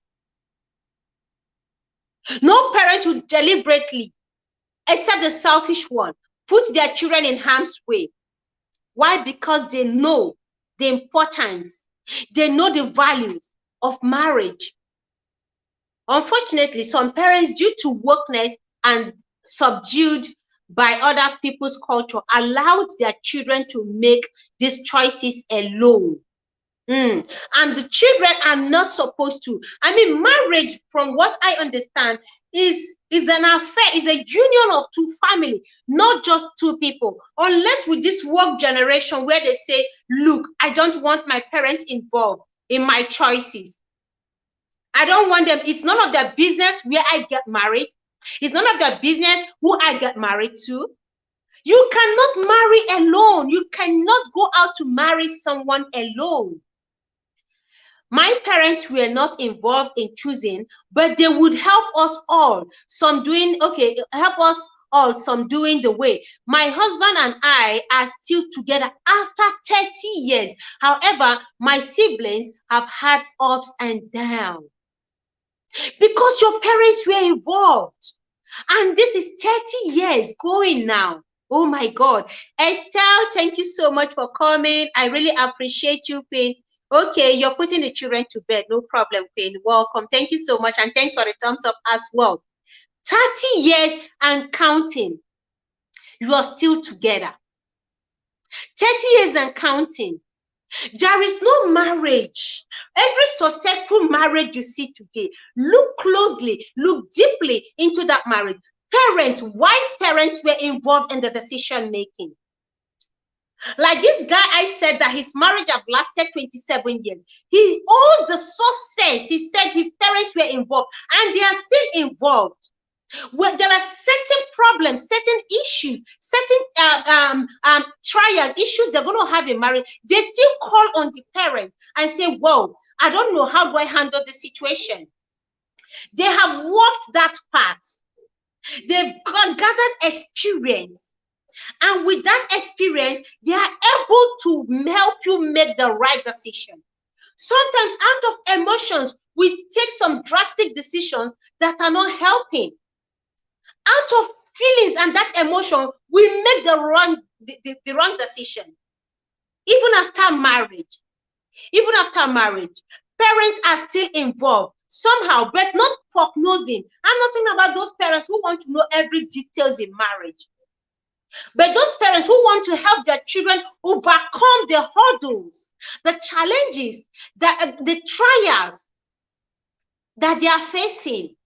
No parent would deliberately, except the selfish one, put their children in harm's way. Why? Because they know the importance, they know the values of marriage. Unfortunately, some parents, due to wokeness and subdued by other people's culture, allowed their children to make these choices alone. And the children are not supposed to. I mean, marriage, from what I understand, is an affair, is a union of two families, not just two people. Unless with this woke generation where they say, look, I don't want my parents involved in my choices. I don't want them. It's none of their business where I get married. It's none of their business who I get married to. You cannot marry alone. You cannot go out to marry someone alone. My parents were not involved in choosing, but they would help us all. Some doing, okay, help us all, some doing the way. My husband and I are still together after 30 years. However, my siblings have had ups and downs because your parents were involved. And this is 30 years going now. Oh my God. Estelle, thank you so much for coming. I really appreciate you, Queen. Okay, you're putting the children to bed. No problem, Queen. Welcome. Thank you so much. And thanks for the thumbs up as well. 30 years and counting. You are still together. 30 years and counting. There is no marriage. Every successful marriage you see today, look closely, look deeply into that marriage. Parents, wise parents were involved in the decision making. Like this guy, I said that his marriage have lasted 27 years. He owes the success. He said his parents were involved and they are still involved. Well, there are certain problems, certain issues, certain trials, issues they're going to have in marriage. They still call on the parents and say, whoa, I don't know, how do I handle the situation? They have walked that path. They've gathered experience. And with that experience, they are able to help you make the right decision. Sometimes out of emotions, we take some drastic decisions that are not helping. Out of feelings and that emotion, we make the wrong decision. Even after marriage, parents are still involved somehow, but not prognosing. I'm not talking about those parents who want to know every details in marriage, but those parents who want to help their children overcome the hurdles, the challenges, the trials that they are facing.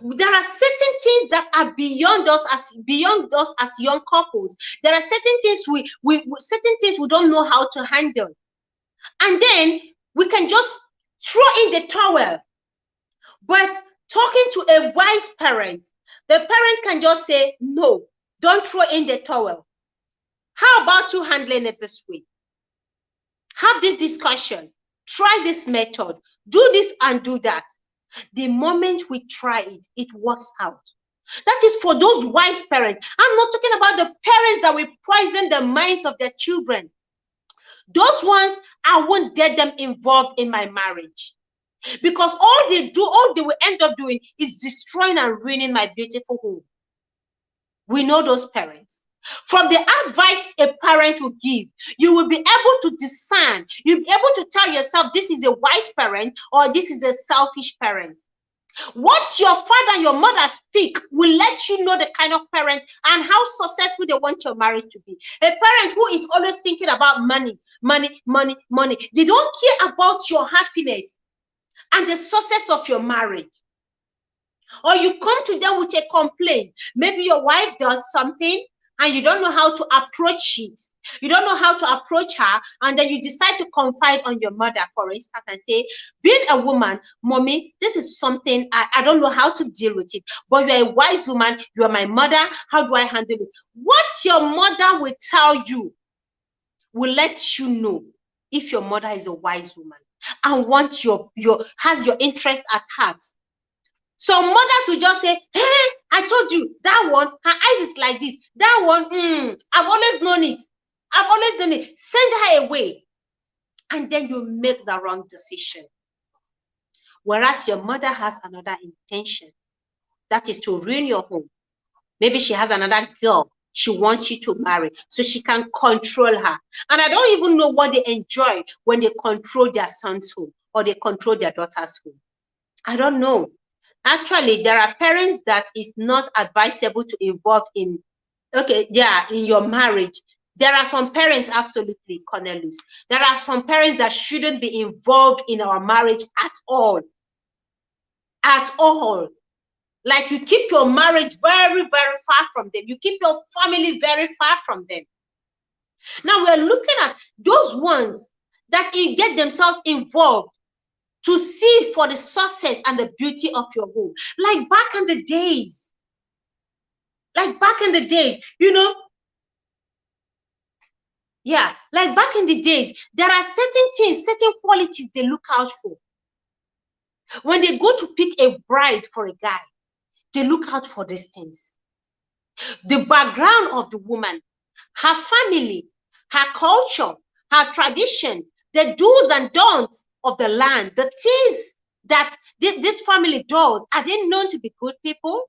There are certain things that are beyond us as young couples. There are certain things we don't know how to handle, and then we can just throw in the towel. But talking to a wise parent, the parent can just say, no, don't throw in the towel. How about you handling it this way? Have this discussion. Try this method. Do this and do that. The moment we try it, it works out. That is for those wise parents. I'm not talking about the parents that will poison the minds of their children. Those ones, I won't get them involved in my marriage. Because all they will end up doing is destroying and ruining my beautiful home. We know those parents. From the advice a parent will give, you will be able to discern. You'll be able to tell yourself, this is a wise parent or this is a selfish parent. What your father and your mother speak will let you know the kind of parent and how successful they want your marriage to be. A parent who is always thinking about money, money, money, money. They don't care about your happiness and the success of your marriage. Or you come to them with a complaint. Maybe your wife does something and you don't know how to approach it. You don't know how to approach her, and then you decide to confide on your mother, for instance, and say, being a woman, mommy, this is something I don't know how to deal with it, but you're a wise woman, you are my mother, how do I handle it? What your mother will tell you will let you know if your mother is a wise woman and wants has your interest at heart. Some mothers will just say, hey, I told you, that one, her eyes is like this. That one, I've always known it. I've always done it. Send her away. And then you make the wrong decision. Whereas your mother has another intention. That is to ruin your home. Maybe she has another girl she wants you to marry so she can control her. And I don't even know what they enjoy when they control their son's home or they control their daughter's home. I don't know. Actually, there are parents that is not advisable to involve in, in your marriage. There are some parents, absolutely, Cornelius. There are some parents that shouldn't be involved in our marriage at all. At all. Like you keep your marriage very, very far from them. You keep your family very far from them. Now we're looking at those ones that get themselves involved to see for the success and the beauty of your home. Like back in the days. Like back in the days, yeah, like back in the days, there are certain things, certain qualities they look out for. When they go to pick a bride for a guy, they look out for these things. The background of the woman, her family, her culture, her tradition, the do's and don'ts of the land, the things that this family does. Are they known to be good people?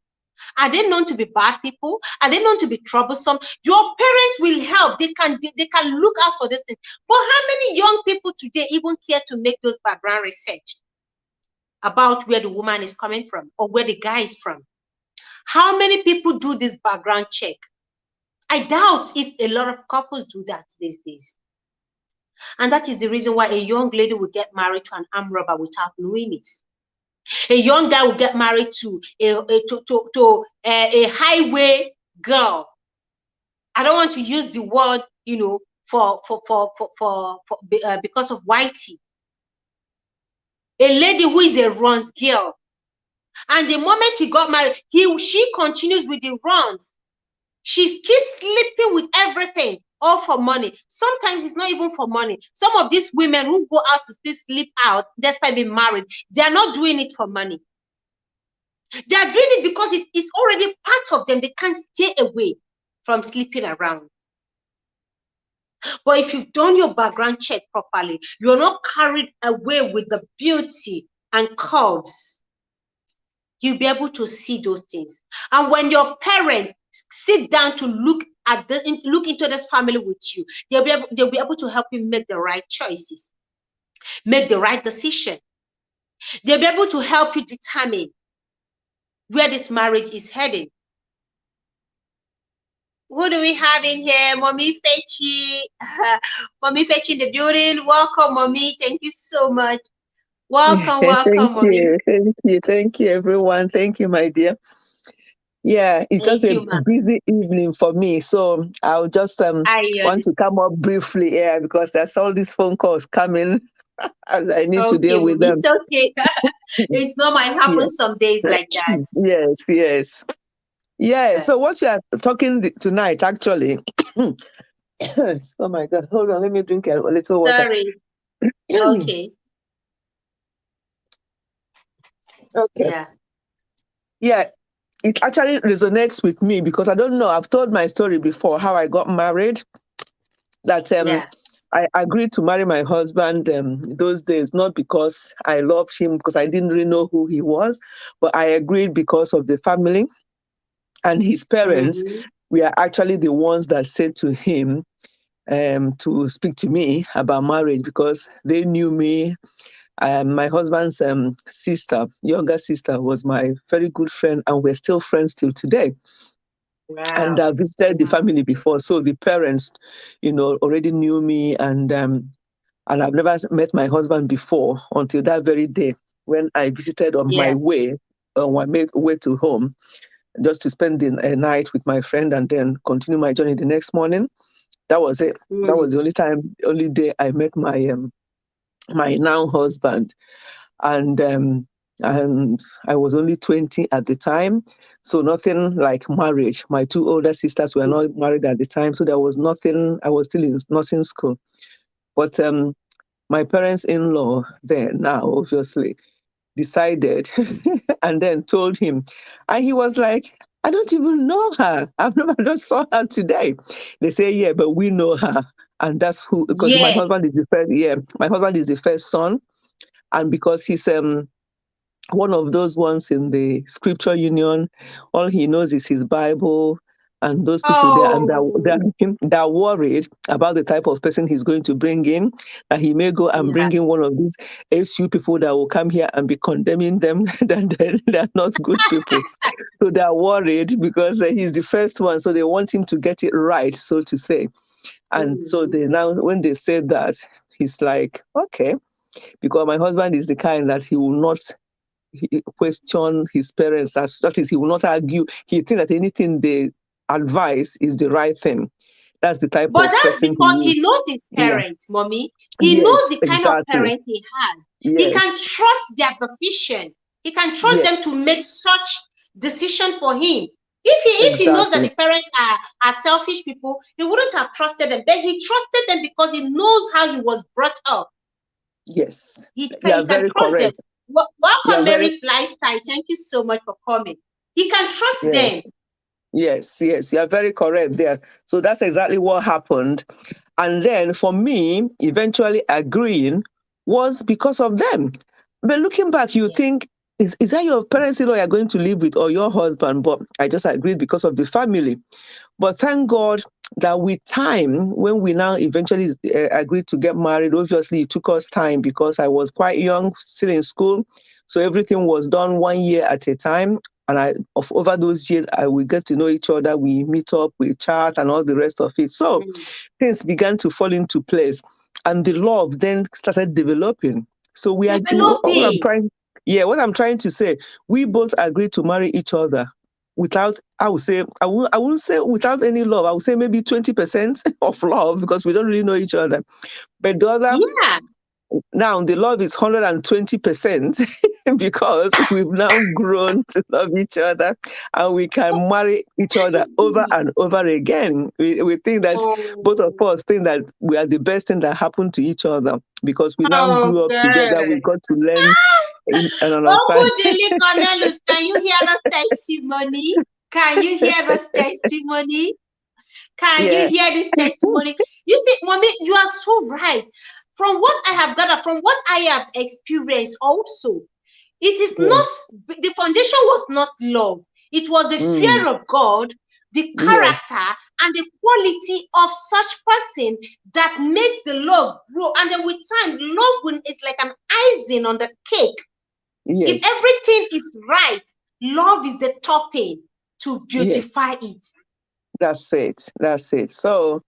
Are they known to be bad people? Are they known to be troublesome? Your parents will help. They can look out for this thing. But how many young people today even care to make those background research about where the woman is coming from or where the guy is from? How many people do this background check? I doubt if a lot of couples do that these days. And that is the reason why a young lady will get married to an armed robber without knowing it. A young guy will get married to a highway girl. I don't want to use the word, because of whitey. A lady who is a runs girl. And the moment he got married, she continues with the runs. She keeps sleeping with everything, all for money. Sometimes it's not even for money. Some of these women who go out to still sleep out, despite being married, they are not doing it for money. They are doing it because it's already part of them. They can't stay away from sleeping around. But if you've done your background check properly, you're not carried away with the beauty and curves. You'll be able to see those things. And when your parents sit down to look into this family with you, they'll be able to help you make the right choices, make the right decision. They'll be able to help you determine where this marriage is heading. Who do we have in here? Mommy Fechi. Mommy Fechi in the building. Welcome, Mommy. Thank you so much. Welcome, Mommy. Thank you, everyone. Thank you, my dear. Yeah, it's just a busy evening for me, so I'll just want to come up briefly here because there's all these phone calls coming, and I need to deal with them. It's okay. It's normal. It happens some days like that. Yes. Yeah. So what you are talking tonight, actually. Oh my God! Hold on, let me drink a little water. Sorry. Okay. Okay. Yeah. It actually resonates with me because I don't know. I've told my story before how I got married. That I agreed to marry my husband those days, not because I loved him, because I didn't really know who he was, but I agreed because of the family and his parents. We are actually the ones that said to him to speak to me about marriage because they knew me. My husband's younger sister, was my very good friend, and we're still friends till today. Wow. And I visited the family before, so the parents, already knew me, and I've never met my husband before until that very day when I visited on my way to home, just to spend the night with my friend and then continue my journey the next morning. That was it. That was the only day I met my my now husband, and I was only 20 at the time, so nothing like marriage. My two older sisters were not married at the time, so there was nothing. I was still in nursing school, but my parents-in-law then now obviously decided and then told him, and he was like, I don't even know her. I just saw her today. They say, yeah, but we know her. And that's who, because my husband is the first, my husband is the first son. And because he's one of those ones in the scripture union, all he knows is his Bible and those people there, and they're worried about the type of person he's going to bring in, that he may go and bring in one of these SU people that will come here and be condemning them, that they're not good people. So they're worried because he's the first one, so they want him to get it right, so to say. And so they now, when they said that, he's like, okay, because my husband is the kind that he will not question his parents. As that is, he will not argue. He thinks that anything they advise is the right thing. That's the type But of that's person he because he is. knows his Yeah. parents, mommy. He knows Yes, the kind of exactly. parents he has. He can Yes. trust their decision. He can trust them Yes. to make such decision for him. If he knows that Exactly. the parents are selfish people, he wouldn't have trusted them. But he trusted them because he knows how he was brought up. Yes. You He are can very trust them. correct. You are Welcome, very Mary's lifestyle. Thank you so much for coming. He can trust yes. them. Yes, yes, you are very correct there. So that's exactly what happened. And then for me, eventually agreeing was because of them. But looking back, you Yeah. think, is that your parents in law you're going to live with or your husband? But I just agreed because of the family. But thank God that with time, when we now eventually agreed to get married, obviously it took us time because I was quite young, still in school. So everything was done 1 year at a time. And over those years, we get to know each other. We meet up, we chat, and all the rest of it. So Mm. things began to fall into place, and the love then started developing. So we are what I'm Developing. trying, yeah, what I'm trying to say. We both agreed to marry each other without, I would say, I wouldn't say without any love. I would say maybe 20% of love because we don't really know each other. But the other, Yeah. now the love is 120% because we've now grown to love each other and we can marry each other over and over again. We think that both of Oh, us think that we are the best thing that happened to each other because we now oh, grew up together. We good. got to learn and Uncle understand. Dilly Cornelius, can you hear the testimony? Can you hear this testimony? Can you Yeah. hear this testimony? You see, mommy, you are so right. From what I have gathered, from what I have experienced also, it is Yeah. not, the foundation was not love. It was the Mm. fear of God, the Yes. character, and the quality of such person that makes the love grow. And then with time, is like an icing on the cake. If Yes. everything is right, love is the topping to Yes. beautify it. That's it. That's it. So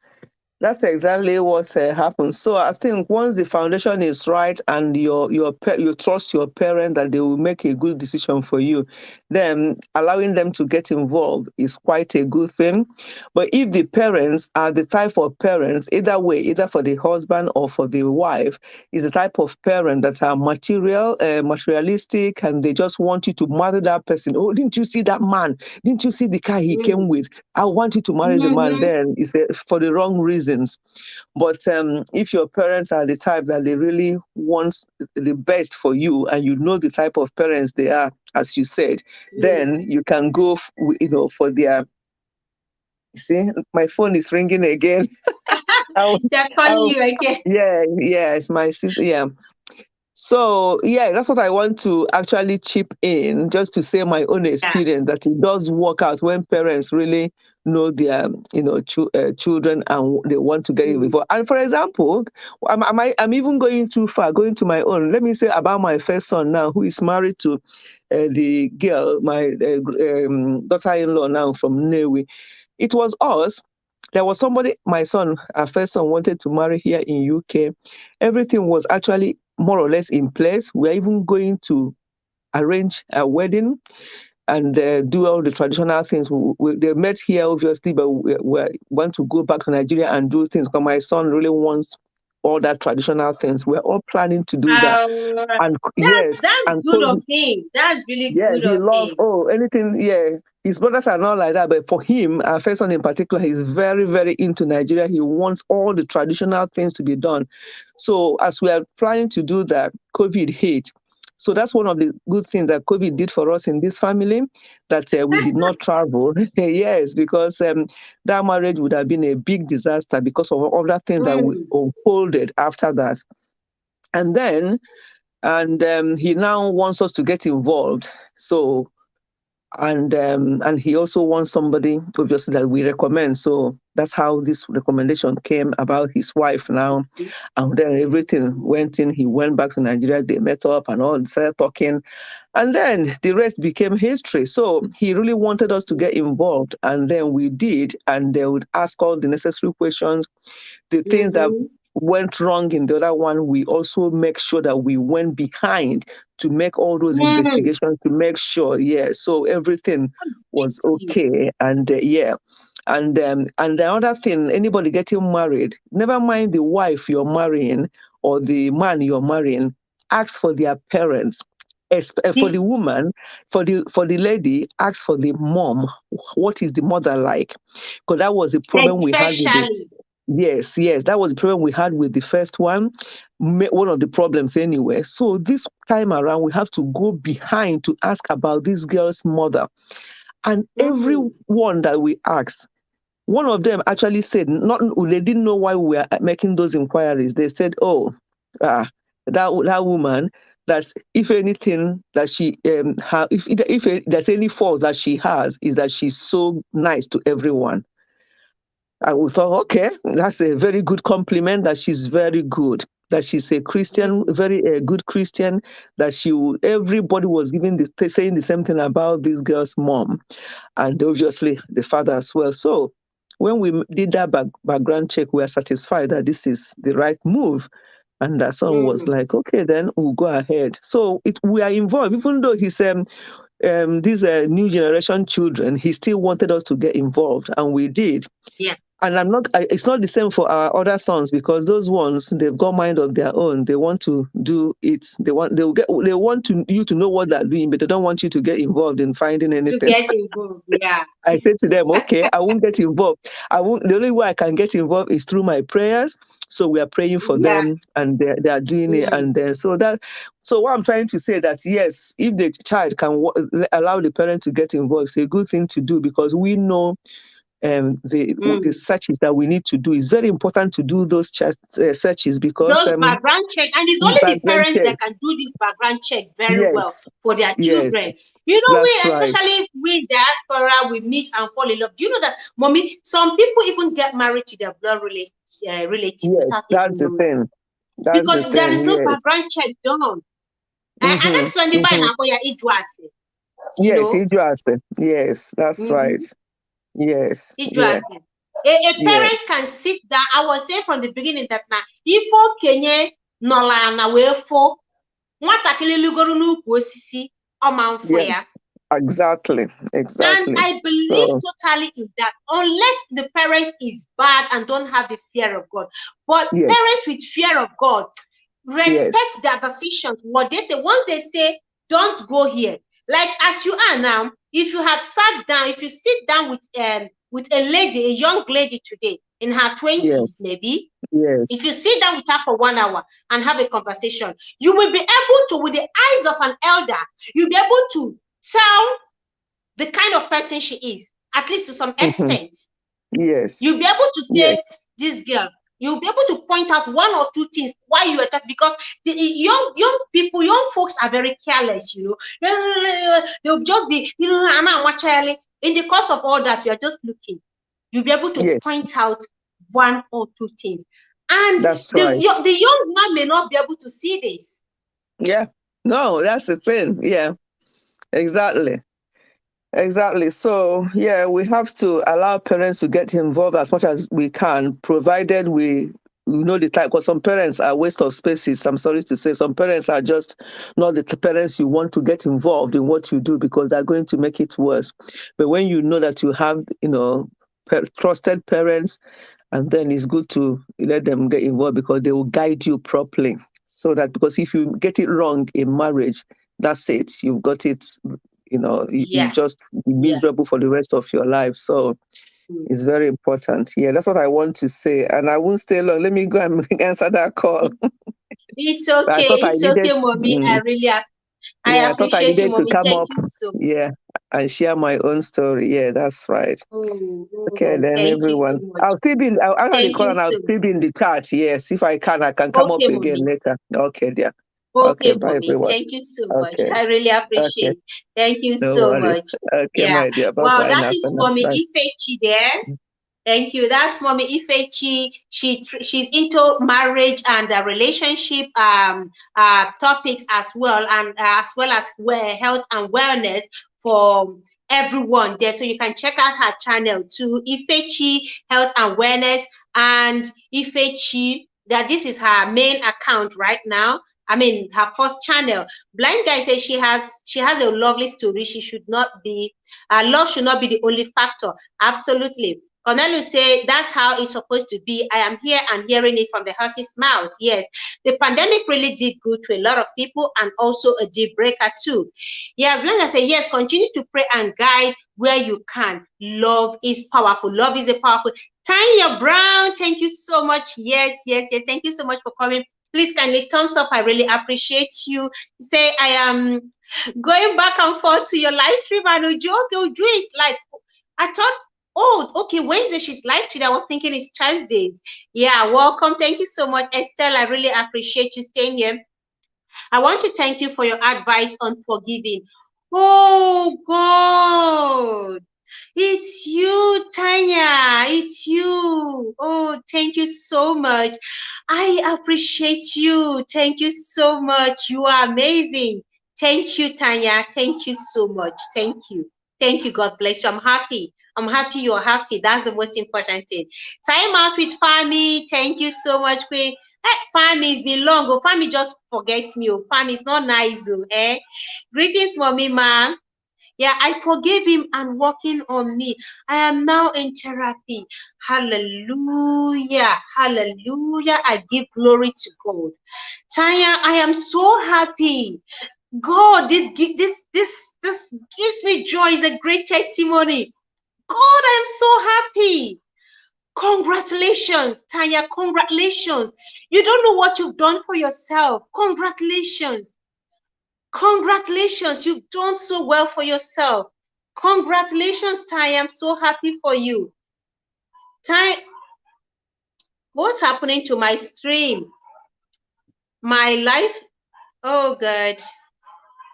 that's exactly what happens. So I think once the foundation is right and you trust your parent that they will make a good decision for you, then allowing them to get involved is quite a good thing. But if the parents are the type of parents, either way, either for the husband or for the wife, is the type of parent that are materialistic, and they just want you to marry that person. Oh, didn't you see that man? Didn't you see the car he came Mm. with? I want you to marry the man. Mm-hmm. Then it's for the wrong reasons. But if your parents are the type that they really want the best for you, and you know the type of parents they are, as you said, Mm. then you can go, for their. See, my phone is ringing again. I'll, They're calling I'll, you again. yeah, yeah, it's my sister. Yeah. So, yeah, that's what I want to actually chip in, just to say my own Yeah. experience that it does work out when parents really know their, children, and they want to get Mm. involved. And for example, I'm even going too far, going to my own. Let me say about my first son now, who is married to the girl, my daughter-in-law now from Newi. It was us. There was somebody, my son, our first son, wanted to marry here in UK. Everything was actually more or less in place. We're even going to arrange a wedding and do all the traditional things. They met here, obviously, but we want to go back to Nigeria and do things because my son really wants all that traditional things. We're all planning to do that. Uh, And that's yes, that's and good of COVID, him. That's really yeah, good he of loves, him. oh, anything, yeah. His brothers are not like that, but for him, our first son in particular, he's very, very into Nigeria. He wants all the traditional things to be done. So as we are planning to do that, COVID hit. So that's one of the good things that COVID did for us in this family, that we did not travel. Yes, because that marriage would have been a big disaster because of all that thing that we Mm. unfolded after that. And then, and he now wants us to get involved. So and he also wants somebody obviously that we recommend. So that's how this recommendation came about his wife now. And then everything went in. He went back to Nigeria. They met up and all started talking, and then the rest became history. So he really wanted us to get involved, and then we did. And they would ask all the necessary questions. The things that went wrong in the other one, we also make sure that we went behind to make all those investigations to make sure, yeah, so everything was okay. And and the other thing, anybody getting married, never mind the wife you're marrying or the man you're marrying, ask for their parents. For the woman, for the lady, ask for the mom. What is the mother like? Because that was the problem we had with the. Especially. Yes, that was the problem we had with the first one. One of the problems anyway. So this time around, we have to go behind to ask about this girl's mother. And everyone that we asked, one of them actually said, not they didn't know why we were making those inquiries. They said, "Oh, that woman, that if anything that she if there's any fault that she has, is that she's so nice to everyone." And we thought, okay, that's a very good compliment, that she's very good, that she's a Christian, very good Christian, that everybody was saying the same thing about this girl's mom, and obviously the father as well. So when we did that background check, we are satisfied that this is the right move. And that son was like, okay, then we'll go ahead. So we are involved, even though he's these new generation children, he still wanted us to get involved, and we did. Yeah. And it's not the same for our other sons, because those ones, they've got mind of their own. They want to do it. They want you to know what they're doing, but they don't want you to get involved in finding To anything. get involved, yeah. I said to them, okay, I won't get involved. The only way I can get involved is through my prayers. So we are praying for them, and they are doing it. And so what I'm trying to say, that yes, if the child can allow the parent to get involved, it's a good thing to do, because we know the searches that we need to do. Is very important to do those searches, because those background check, and it's only the parents that can do this background check very well for their children. You know, especially with diaspora, we meet and fall in love. Do you know that, mommy, some people even get married to their blood relative without that's even the thing. Because there is no background check done. And that's when they buy now for your Idwase. Yes, Idwase. Yes, that's right. Yes. Yeah. A parent can sit down. I was saying from the beginning that now, if Kenya nola na wefo, nwatakili lugoro n'ukwu osisi omanfo ya. Exactly. And I believe totally in that, unless the parent is bad and don't have the fear of God. But parents with fear of God respect their decisions. What they say, once they say, don't go here. Like as you are now, if you had sat down, if you sit down with a lady, a young lady today in her 20s, maybe, if you sit down with her for 1 hour and have a conversation, you will be able to, with the eyes of an elder, you'll be able to tell the kind of person she is, at least to some extent. You'll be able to say, this girl, you'll be able to point out one or two things why you attack, because the young people, young folks are very careless, you know. They'll just be, you know, in the course of all that, you are just looking. You'll be able to point out one or two things. And the young man may not be able to see this. Yeah. No, that's the thing. Yeah. Exactly. So, we have to allow parents to get involved as much as we can, provided we know the type, because some parents are waste of spaces. I'm sorry to say, some parents are just not the parents you want to get involved in what you do, because they're going to make it worse. But when you know that you have, trusted parents, and then it's good to let them get involved, because they will guide you properly. So that, because if you get it wrong in marriage, that's it. You've got it. You just be miserable for the rest of your life. So it's very important. Yeah, that's what I want to say. And I won't stay long. Let me go and answer that call. It's okay. It's okay, mommy. I appreciate you, mommy. Thank you so much. Yeah, and share my own story. Yeah, that's right. Okay, then everyone. I'll still be. I'll actually call and I'll still be in the chat. Yes, if I can come up again later. Okay, dear. Okay, Okay, bye mommy. everyone. Thank you so much. Okay, I really okay. appreciate. Thank you No so worries. much. Okay, Yeah. my dear. Bye Wow, bye that now for is now. mommy Bye. Ifechi there. Thank you. That's Mommy Ifechi. She's into marriage and relationship topics as well, and as well as health and wellness for everyone there. So you can check out her channel too, Ifechi Health and Wellness, and Ifechi. That this is her main account right now. I mean, her first channel. Blind Guy says she has a lovely story. She should not be love should not be the only factor. Absolutely. Cornelius say that's how it's supposed to be. I am here and hearing it from the horse's mouth. Yes, the pandemic really did good to a lot of people and also a deal breaker too. Yeah, Blanca say yes, continue to pray and guide where you can. Love is powerful. Love is a powerful. Tanya Brown, thank you so much. Yes, yes, yes. Thank you so much for coming. Please kindly thumbs up. I really appreciate you. Say I am going back and forth to your live stream, and Uju is like, I thought, oh, okay, Wednesday she's live today. I was thinking it's Thursdays. Yeah, welcome. Thank you so much, Estelle. I really appreciate you staying here. I want to thank you for your advice on forgiving. Oh, God. It's you, Tanya. It's you. Oh, thank you so much. I appreciate you. Thank you so much. You are amazing. Thank you, Tanya. Thank you so much. Thank you. Thank you. God bless you. I'm happy. I'm happy you're happy. That's the most important thing. Time out with Fami. Thank you so much, Queen. Hey, Fami, it's been long. Oh, Fami just forgets me. Oh, Fami, it's not nice. Oh, eh? Greetings, Mommy, ma. Yeah, I forgave him and working on me. I am now in therapy. Hallelujah. Hallelujah. I give glory to God. Tanya, I am so happy. God, this gives me joy. It's a great testimony. God, I'm so happy. Congratulations, Tanya. Congratulations. You don't know what you've done for yourself. Congratulations. Congratulations, you've done so well for yourself. Congratulations, Ty. I'm so happy for you. Ty, what's happening to my stream? My life? Oh, God.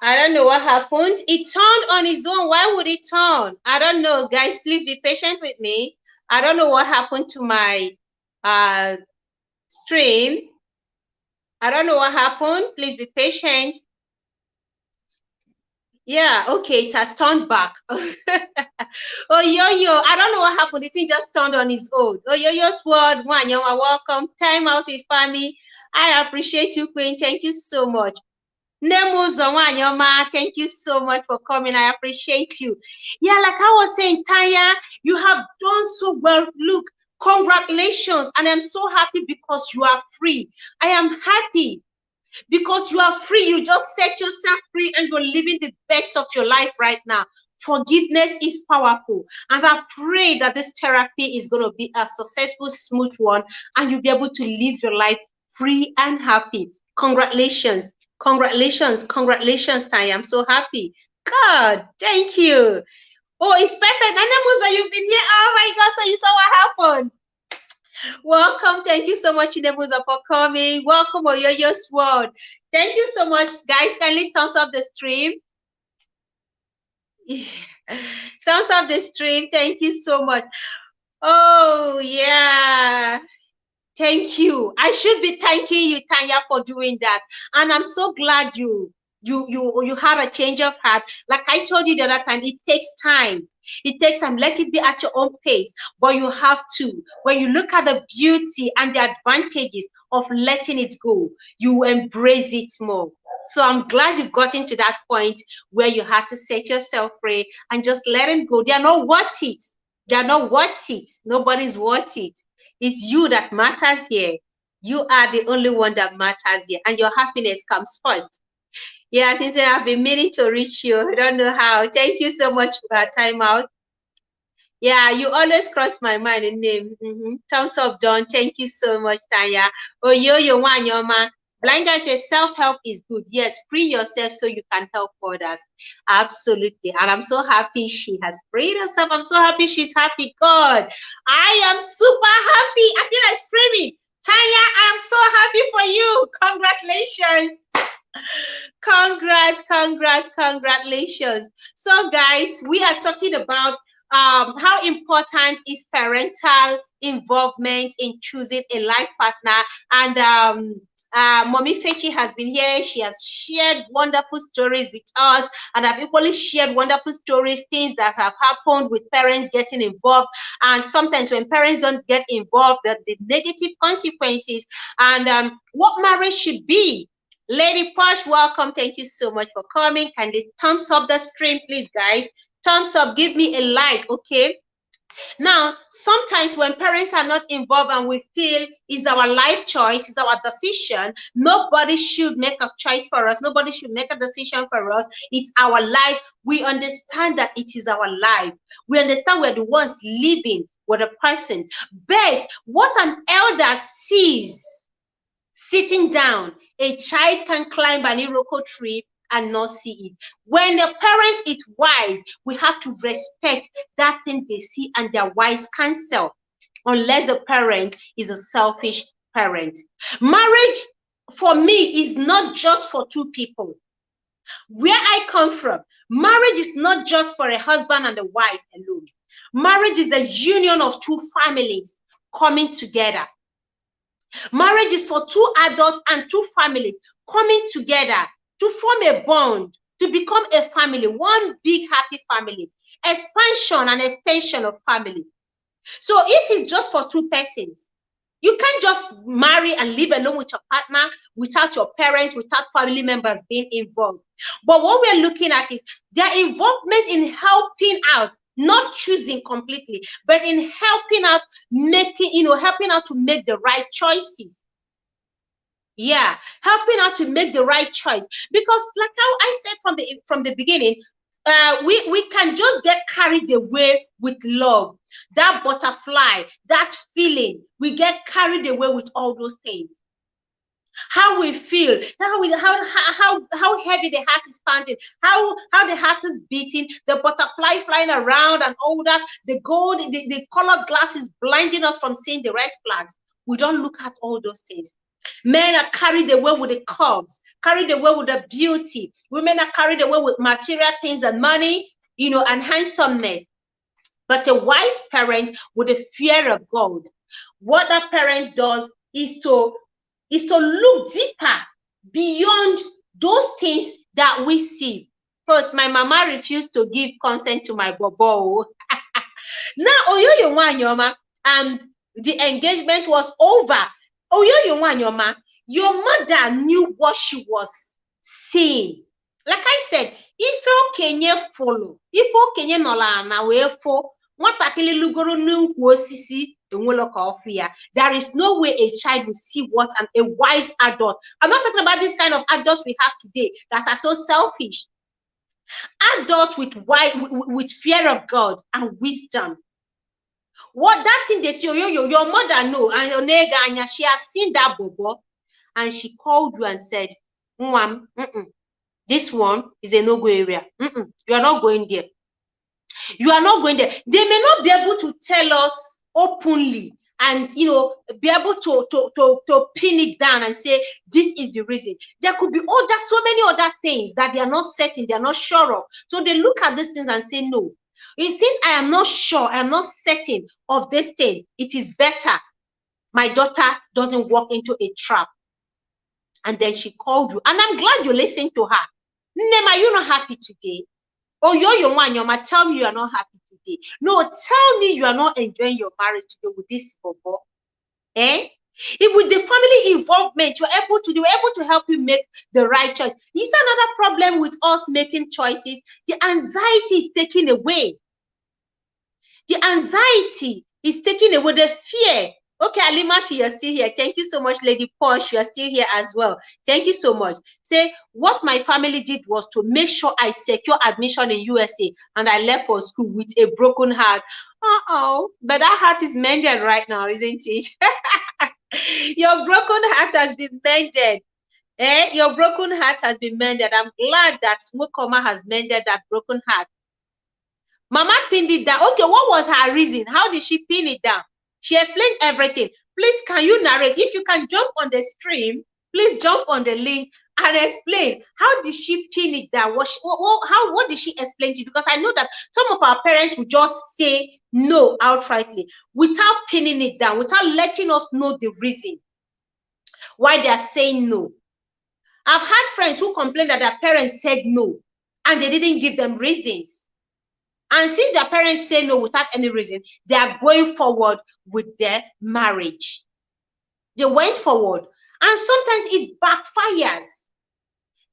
I don't know what happened. It turned on its own. Why would it turn? I don't know, guys. Please be patient with me. I don't know what happened to my stream. I don't know what happened. Please be patient. Yeah, okay, it has turned back. Oh, Yo-Yo, I don't know what happened. The thing just turned on its own. Oh, Yo-Yo's word, one, you're welcome. Time out with family. I appreciate you, Queen. Thank you so much. Nemo Zonwanyoma, thank you so much for coming. I appreciate you. Yeah, like I was saying, Tanya, you have done so well. Look, congratulations. And I'm so happy because you are free. I am happy because you are free. You just set yourself free and you're living the best of your life right now. Forgiveness is powerful. And I pray that this therapy is going to be a successful, smooth one, and you'll be able to live your life free and happy. Congratulations. Congratulations. Congratulations, Tanya. I'm so happy. God, thank you. Oh, it's perfect. Nanemusa, you've been here. Oh my God, so you saw what happened. Welcome. Thank you so much, Chinebuza, for coming. Welcome, Oyoyo's World. Thank you so much, guys. Kindly thumbs up the stream. Thumbs up the stream. Thank you so much. Oh, yeah. Thank you. I should be thanking you, Tanya, for doing that. And I'm so glad you had a change of heart. Like I told you the other time, it takes time. It takes time. Let it be at your own pace. But you have to. When you look at the beauty and the advantages of letting it go, you embrace it more. So I'm glad you've gotten to that point where you had to set yourself free and just let them go. They are not worth it. They are not worth it. Nobody's worth it. It's you that matters here. You are the only one that matters here, and your happiness comes first. Yeah, since I've been meaning to reach you, I don't know how. Thank you so much for that time out. Yeah, you always cross my mind in name. Thumbs up, Don. Thank you so much, Tanya. Oh, yo, Wanyoma. Blind guy says self-help is good. Yes, free yourself so you can help others. Absolutely. And I'm so happy she has freed herself. I'm so happy she's happy. God, I am super happy. I feel like screaming. Tanya, I'm so happy for you. Congratulations. Congratulations. So guys, we are talking about how important is parental involvement in choosing a life partner. And Mommy Fechi has been here. She has shared wonderful stories with us, and I've equally shared wonderful stories, things that have happened with parents getting involved. And sometimes when parents don't get involved, the negative consequences, and what marriage should be. Lady Posh, welcome. Thank you so much for coming. Can you thumbs up the stream, please, guys? Thumbs up, give me a like, okay? Now, sometimes when parents are not involved and we feel it's our life choice, it's our decision, nobody should make a choice for us. Nobody should make a decision for us. It's our life. We understand that it is our life. We understand we're the ones living with a person. But what an elder sees sitting down, a child can climb an iroko tree and not see it. When the parent is wise, we have to respect that thing they see and their wise counsel, unless the parent is a selfish parent. Marriage, for me, is not just for two people. Where I come from, marriage is not just for a husband and a wife alone. Marriage is the union of two families coming together. Marriage is for two adults and two families coming together to form a bond, to become a family, one big happy family, expansion and extension of family. So if it's just for two persons, you can't just marry and live alone with your partner without your parents, without family members being involved. But what we're looking at is their involvement in helping out, not choosing completely, but in helping out, helping out to make the right choices. Yeah, helping out to make the right choice. Because like how I said from the beginning, we can just get carried away with love, that butterfly, that feeling. We get carried away with all those things. How we feel, how heavy the heart is pounding, how the heart is beating, the butterfly flying around and all that, the colored glasses blinding us from seeing the red flags. We don't look at all those things. Men are carried away with the curves, carried away with the beauty. Women are carried away with material things and money, and handsomeness. But a wise parent with a fear of God, what that parent does is to look deeper beyond those things that we see. First, my mama refused to give consent to my bobo. Now, Oyoyo Wanyoma, and the engagement was over. Oyoyo Wanyoma, your mother knew what she was seeing. Like I said, if okenye follow, if okenye nola na we fo, nwatakili lugoro n'ukwu osisi enwelo ka ofu ya. There is no way a child will see what a wise adult. I'm not talking about this kind of adults we have today that are so selfish. Adults with fear of God and wisdom. What that thing they say, your mother know, and your nega Anya, she has seen that bobo, and she called you and said, this one is a no-go area. You are not going there. You are not going there. They may not be able to tell us openly and be able to pin it down and say this is the reason. There could be so many other things that they are not certain, they are not sure of. So they look at these things and say no. Since I am not sure, I am not certain of this thing, it is better my daughter doesn't walk into a trap. And then she called you, and I'm glad you listened to her. Nema, you're not happy today. Oh, Yoma, tell me you are not happy today. No, tell me you are not enjoying your marriage today with this bobo. If with the family involvement, they were able to help you make the right choice. You see another problem with us making choices, the anxiety is taken away. The anxiety is taken away, the fear. Okay, Alimati, you're still here. Thank you so much, Lady Posh. You're still here as well. Thank you so much. Say, what my family did was to make sure I secure admission in USA, and I left for school with a broken heart. But that heart is mended right now, isn't it? Your broken heart has been mended. Your broken heart has been mended. I'm glad that Smokoma has mended that broken heart. Mama pinned it down. Okay, what was her reason? How did she pin it down? She explained everything. Please, can you narrate? If you can jump on the stream, please jump on the link and explain. How did she pin it down? What did she explain to you? Because I know that some of our parents will just say no outrightly without pinning it down, without letting us know the reason why they are saying no. I've had friends who complain that their parents said no and they didn't give them reasons. And since their parents say no without any reason, they are going forward with their marriage. They went forward, and sometimes it backfires.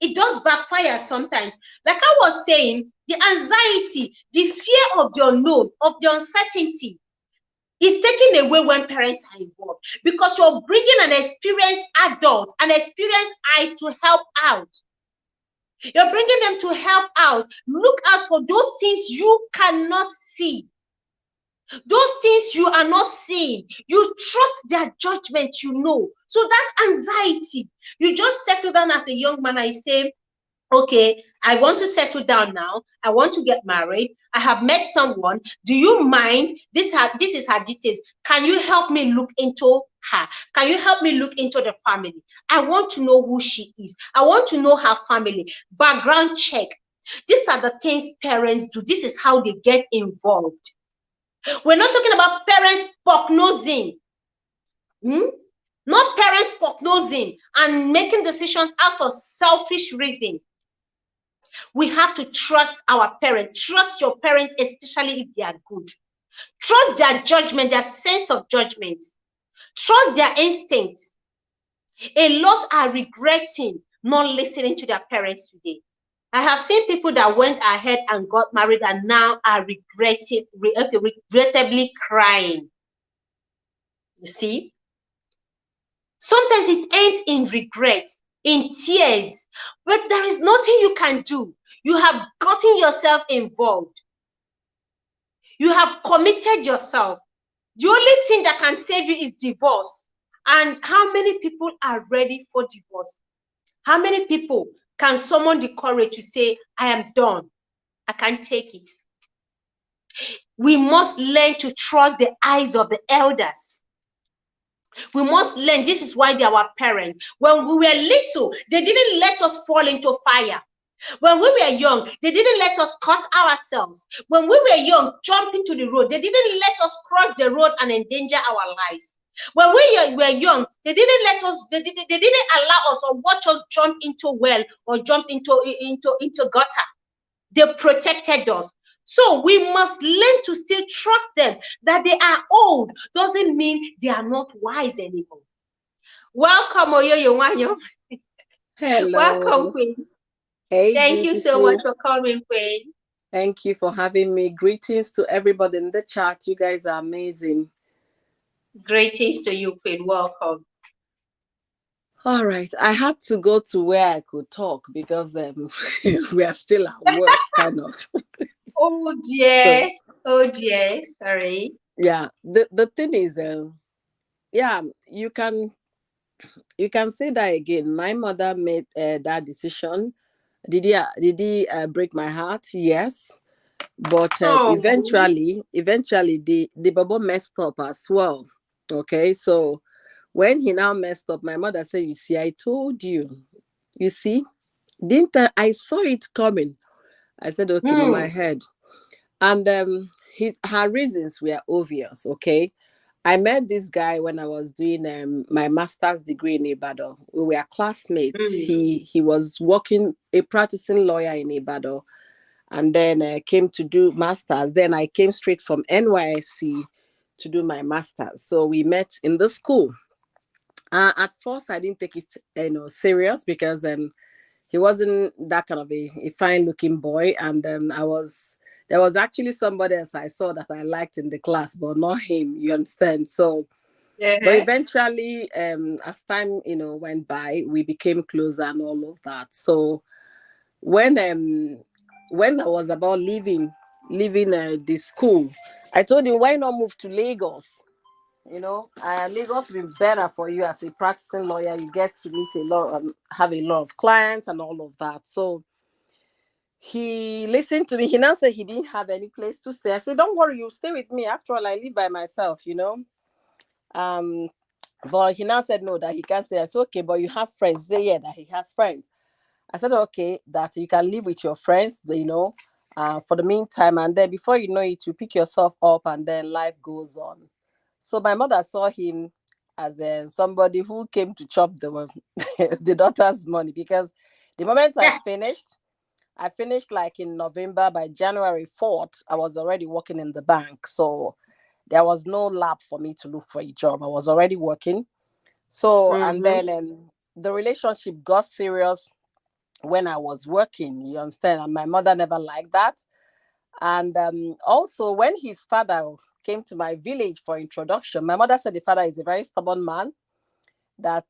It does backfire sometimes. Like I was saying, the anxiety, the fear of the unknown, of the uncertainty is taken away when parents are involved, because you're bringing an experienced adult, an experienced eyes to help out. You're bringing them to help out. Look out for those things you cannot see. Those things you are not seeing. You trust their judgment, you know. So that anxiety, you just settle down as a young man and say, okay, I want to settle down now. I want to get married. I have met someone. Do you mind? This is her details. Can you help me look into her? Can you help me look into the family? I want to know who she is. I want to know her family. Background check. These are the things parents do. This is how they get involved. We're not talking about parents prognosing. Not parents prognosing and making decisions out of selfish reason. We have to trust our parents. Trust your parents, especially if they are good. Trust their judgment, their sense of judgment. Trust their instincts. A lot are regretting not listening to their parents today. I have seen people that went ahead and got married and now are regrettably crying. You see? Sometimes it ends in regret, in tears, but there is nothing you can do. You have gotten yourself involved. You have committed yourself. The only thing that can save you is divorce. And how many people are ready for divorce? How many people can summon the courage to say, I am done. I can't take it. We must learn to trust the eyes of the elders. We must learn. This is why they are our parents. When we were little, they didn't let us fall into fire. When we were young, they didn't let us cut ourselves. When we were young, jump into the road. They didn't let us cross the road and endanger our lives. When we were young, they didn't let us, they didn't allow us or watch us jump into well or jump into gutter. They protected us. So we must learn to still trust them. That they are old doesn't mean they are not wise anymore. Welcome, Oyoyo Wanyo. Hello. Welcome, Queen. Hey, thank you so much for coming, Queen. Thank you for having me. Greetings to everybody in the chat. You guys are amazing. Greetings to you, Queen. Welcome. All right. I had to go to where I could talk because we are still at work, kind of. Oh, dear. Oh, dear. Sorry. Yeah. The thing is, yeah, you can say that again. My mother made that decision. Did he break my heart? Yes. But eventually the bubble messed up as well. Okay, so when he now messed up, my mother said, you see, I told you. You see, didn't I saw it coming. I said, okay, in my head. And her reasons were obvious. Okay, I met this guy when I was doing my master's degree in Ibadan. We were classmates. He was working, a practicing lawyer in Ibadan, and then came to do masters. Then I came straight from NYSC to do my masters. So we met in the school. At first, I didn't take it serious because he wasn't that kind of a fine-looking boy, and there was actually somebody else I saw that I liked in the class, but not him. You understand? So. But eventually, as time went by, we became closer and all of that. So when I was about leaving the school, I told him, why not move to Lagos? Lagos will be better for you as a practicing lawyer. You get to meet a lot, have a lot of clients and all of that. So he listened to me. He now said he didn't have any place to stay. I said, don't worry, you stay with me. After all, I live by myself, But he now said no, that he can't stay. I said, okay, but you have friends. He said, yeah, that he has friends. I said, okay, that you can live with your friends, for the meantime. And then before you know it, you pick yourself up and then life goes on. So my mother saw him as somebody who came to chop the, the daughter's money, because the moment I finished like in November. By January 4th, I was already working in the bank. So there was no lab for me to look for a job. I was already working. So, and then the relationship got serious when I was working, you understand? And my mother never liked that. And also, when his father came to my village for introduction, my mother said the father is a very stubborn man. That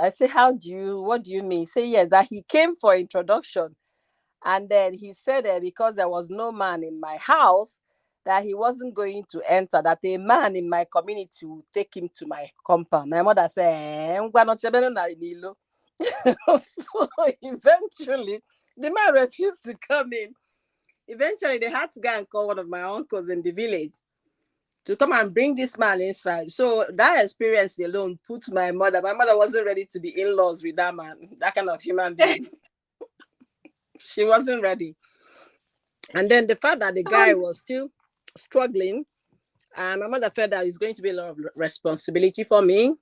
I say, what do you mean? Say, yes, that he came for introduction. And then he said that because there was no man in my house, that he wasn't going to enter, that a man in my community would take him to my compound. My mother said, so eventually, the man refused to come in. Eventually, they had to go and call one of my uncles in the village to come and bring this man inside. So that experience alone put my mother wasn't ready to be in-laws with that man, that kind of human being. She wasn't ready. And then the fact that the guy was still struggling, and my mother felt that it's going to be a lot of responsibility for me.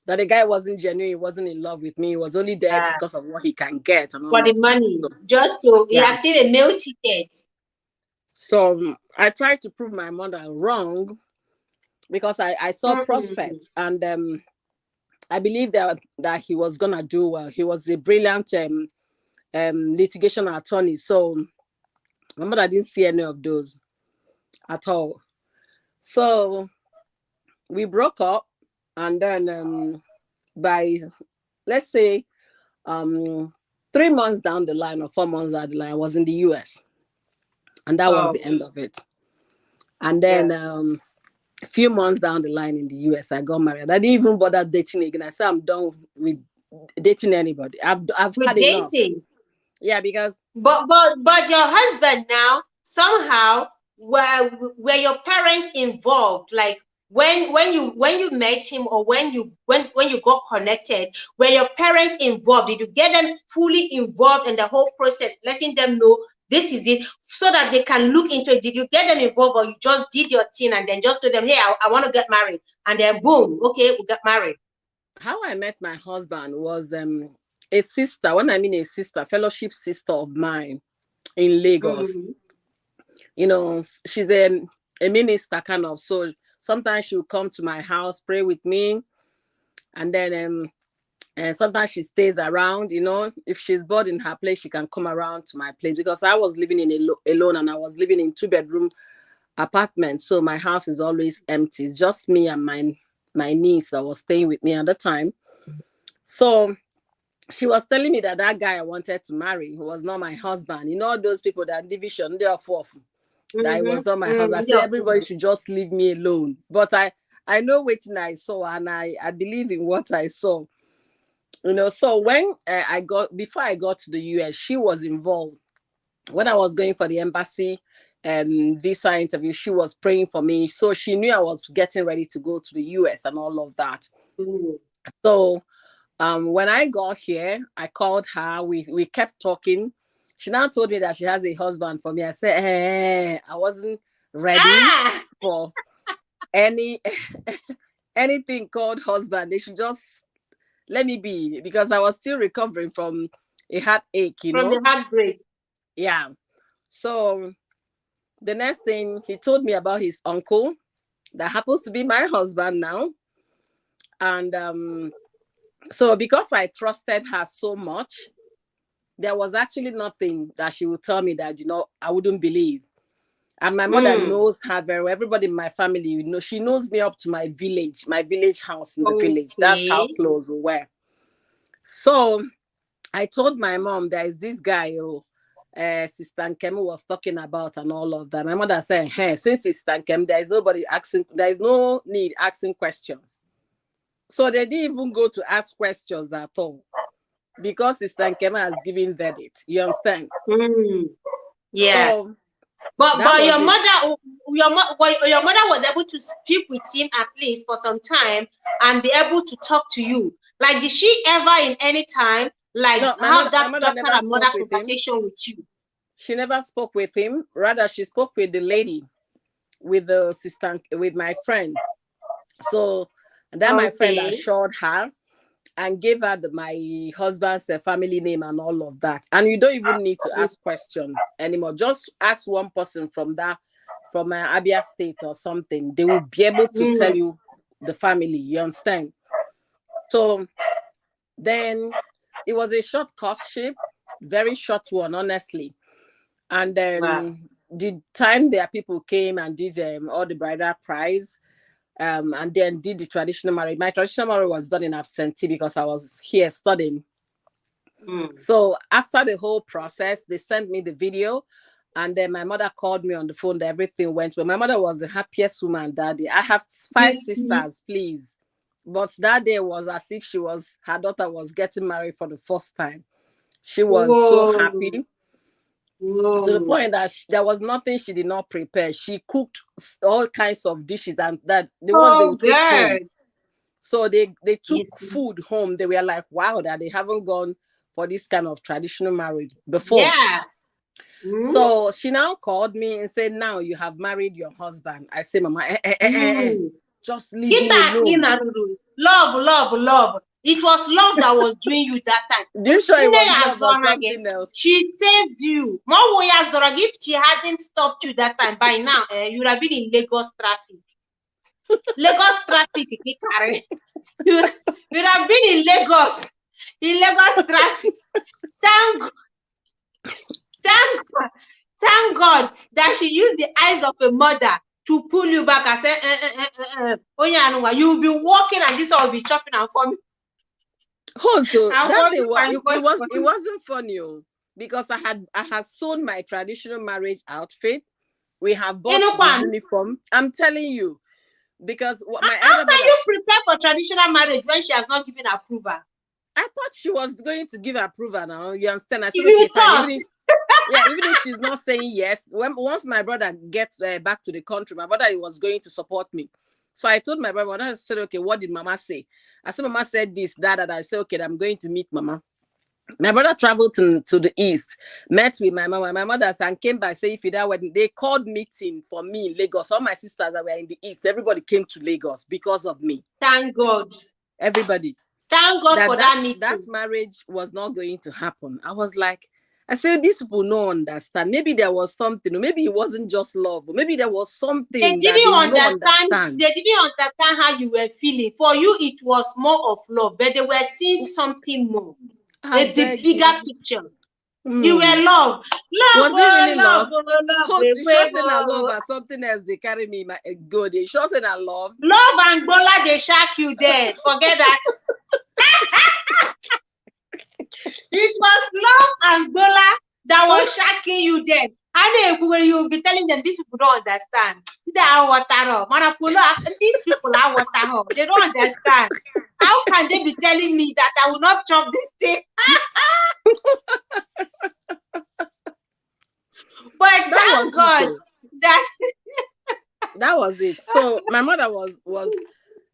That the guy wasn't genuine, he wasn't in love with me, he was only there because of what he can get and all for the money, just to he has seen a meal ticket. So I tried to prove my mother wrong, because I saw prospects, and I believed that he was gonna do well. He was a brilliant litigation attorney. So my mother didn't see any of those at all. So we broke up, and then by, let's say, 3 months down the line or 4 months down the line, I was in the US, and that was the end of it. And then a few months down the line in the US, I got married. I didn't even bother dating again. I said, I'm done with dating anybody. I've had enough. Yeah, because but your husband now, somehow, were your parents involved? Like when you met him, or when you got connected, were your parents involved? Did you get them fully involved in the whole process, letting them know this is it, so that they can look into it? Did you get them involved, or you just did your thing and then just told them, hey, I want to get married, and then boom, okay, we got married? How I met my husband was a sister. When I mean a sister, fellowship sister of mine in Lagos. You know, she's a minister kind of. So sometimes she will come to my house, pray with me, and then and sometimes she stays around. You know, if she's bored in her place, she can come around to my place, because I was living in alone, and I was living in 2-bedroom apartment. So my house is always empty. It's just me and my niece that was staying with me at the time. So she was telling me that guy I wanted to marry was not my husband. You know, those people that division, they are fourth. That it was not my husband. I said, everybody should just leave me alone. But I know what I saw, and I believe in what I saw. You know, so when before I got to the US, she was involved. When I was going for the embassy visa interview, she was praying for me. So she knew I was getting ready to go to the US and all of that. So when I got here, I called her. We kept talking. She now told me that she has a husband for me. I said, hey, I wasn't ready for anything called husband. They should just let me be, because I was still recovering from a heartache, you know. From the heartbreak. Yeah. So the next thing, he told me about his uncle that happens to be my husband now. And so because I trusted her so much, there was actually nothing that she would tell me that, you know, I wouldn't believe. And my mother knows her very well. Everybody in my family, you know, she knows me up to my village house in the village. That's how close we were. So I told my mom, there is this guy who Sister Nkem was talking about and all of that. My mother said, hey, since Sister Nkem, there is no need asking questions. So they didn't even go to ask questions at all, because Sister Nkema has given verdict. You understand? Yeah. So But your it. mother, your mother was able to speak with him at least for some time and be able to talk to you. Like, did she ever in any time have that my mother daughter never and mother spoke with him. conversation with you? She never spoke with him. Rather, she spoke with the lady, with the sister, with my friend. So that my friend assured her and gave her my husband's family name and all of that. And you don't even need to ask questions anymore. Just ask one person from Abia State or something. They will be able to tell you the family. You understand? So then it was a short courtship, very short one, honestly. And then the time their people came and did all the bridal price, and then did the traditional marriage. My traditional marriage was done in absentee because I was here studying. So after the whole process, they sent me the video, and then my mother called me on the phone. Everything went well. My mother was the happiest woman that day. I have 5 sisters, please. But that day was as if her daughter was getting married for the first time. She was so happy. To the point that there was nothing she did not prepare. She cooked all kinds of dishes, and that the ones they would take home. So they took food home. They were like, wow, that they haven't gone for this kind of traditional marriage before. Yeah. So she now called me and said, now you have married your husband. I say, Mama, just leave me alone. Love. It was love that was doing you that time. Do you sure it was love or something else? She saved you. If she hadn't stopped you that time, by now, you would have been in Lagos traffic. Lagos traffic. You would have been in Lagos. In Lagos traffic. Thank God that she used the eyes of a mother to pull you back and say, you'll be walking and this will be chopping and forming. Oh, so that day it wasn't funny because I had sewn my traditional marriage outfit. We have bought the uniform. I'm telling you, because how can you prepare for traditional marriage when she has not given approval? I thought she was going to give approval now. You understand? I said, you thought? Even if she's not saying yes. Once my brother gets back to the country, my brother was going to support me. So I told my brother, I said, okay, what did Mama say? I said, Mama said this, that. I said, okay, I'm going to meet Mama. My brother traveled to the east, met with my mama. My mother and came back, say, if that wedding, they called meeting for me in Lagos. All my sisters that were in the east, everybody came to Lagos because of me. Thank God. Everybody. Thank God for that meeting. That marriage was not going to happen. I was like, I said, these people don't understand. Maybe there was something, or maybe it wasn't just love, or maybe there was something they didn't understand. They didn't understand how you were feeling. For you, it was more of love, but they were seeing something more. The bigger picture. You were love. Was it really love? She sure said I love or something else. They carry me my good. They sure said I love. Love and Bola, they shack you there. Forget that. It was love and Bola that was shacking you there. And you will be telling them these people don't understand. They are water. These people are water. They don't understand. How can they be telling me that I will not chop this thing? But thank God that was it. So my mother was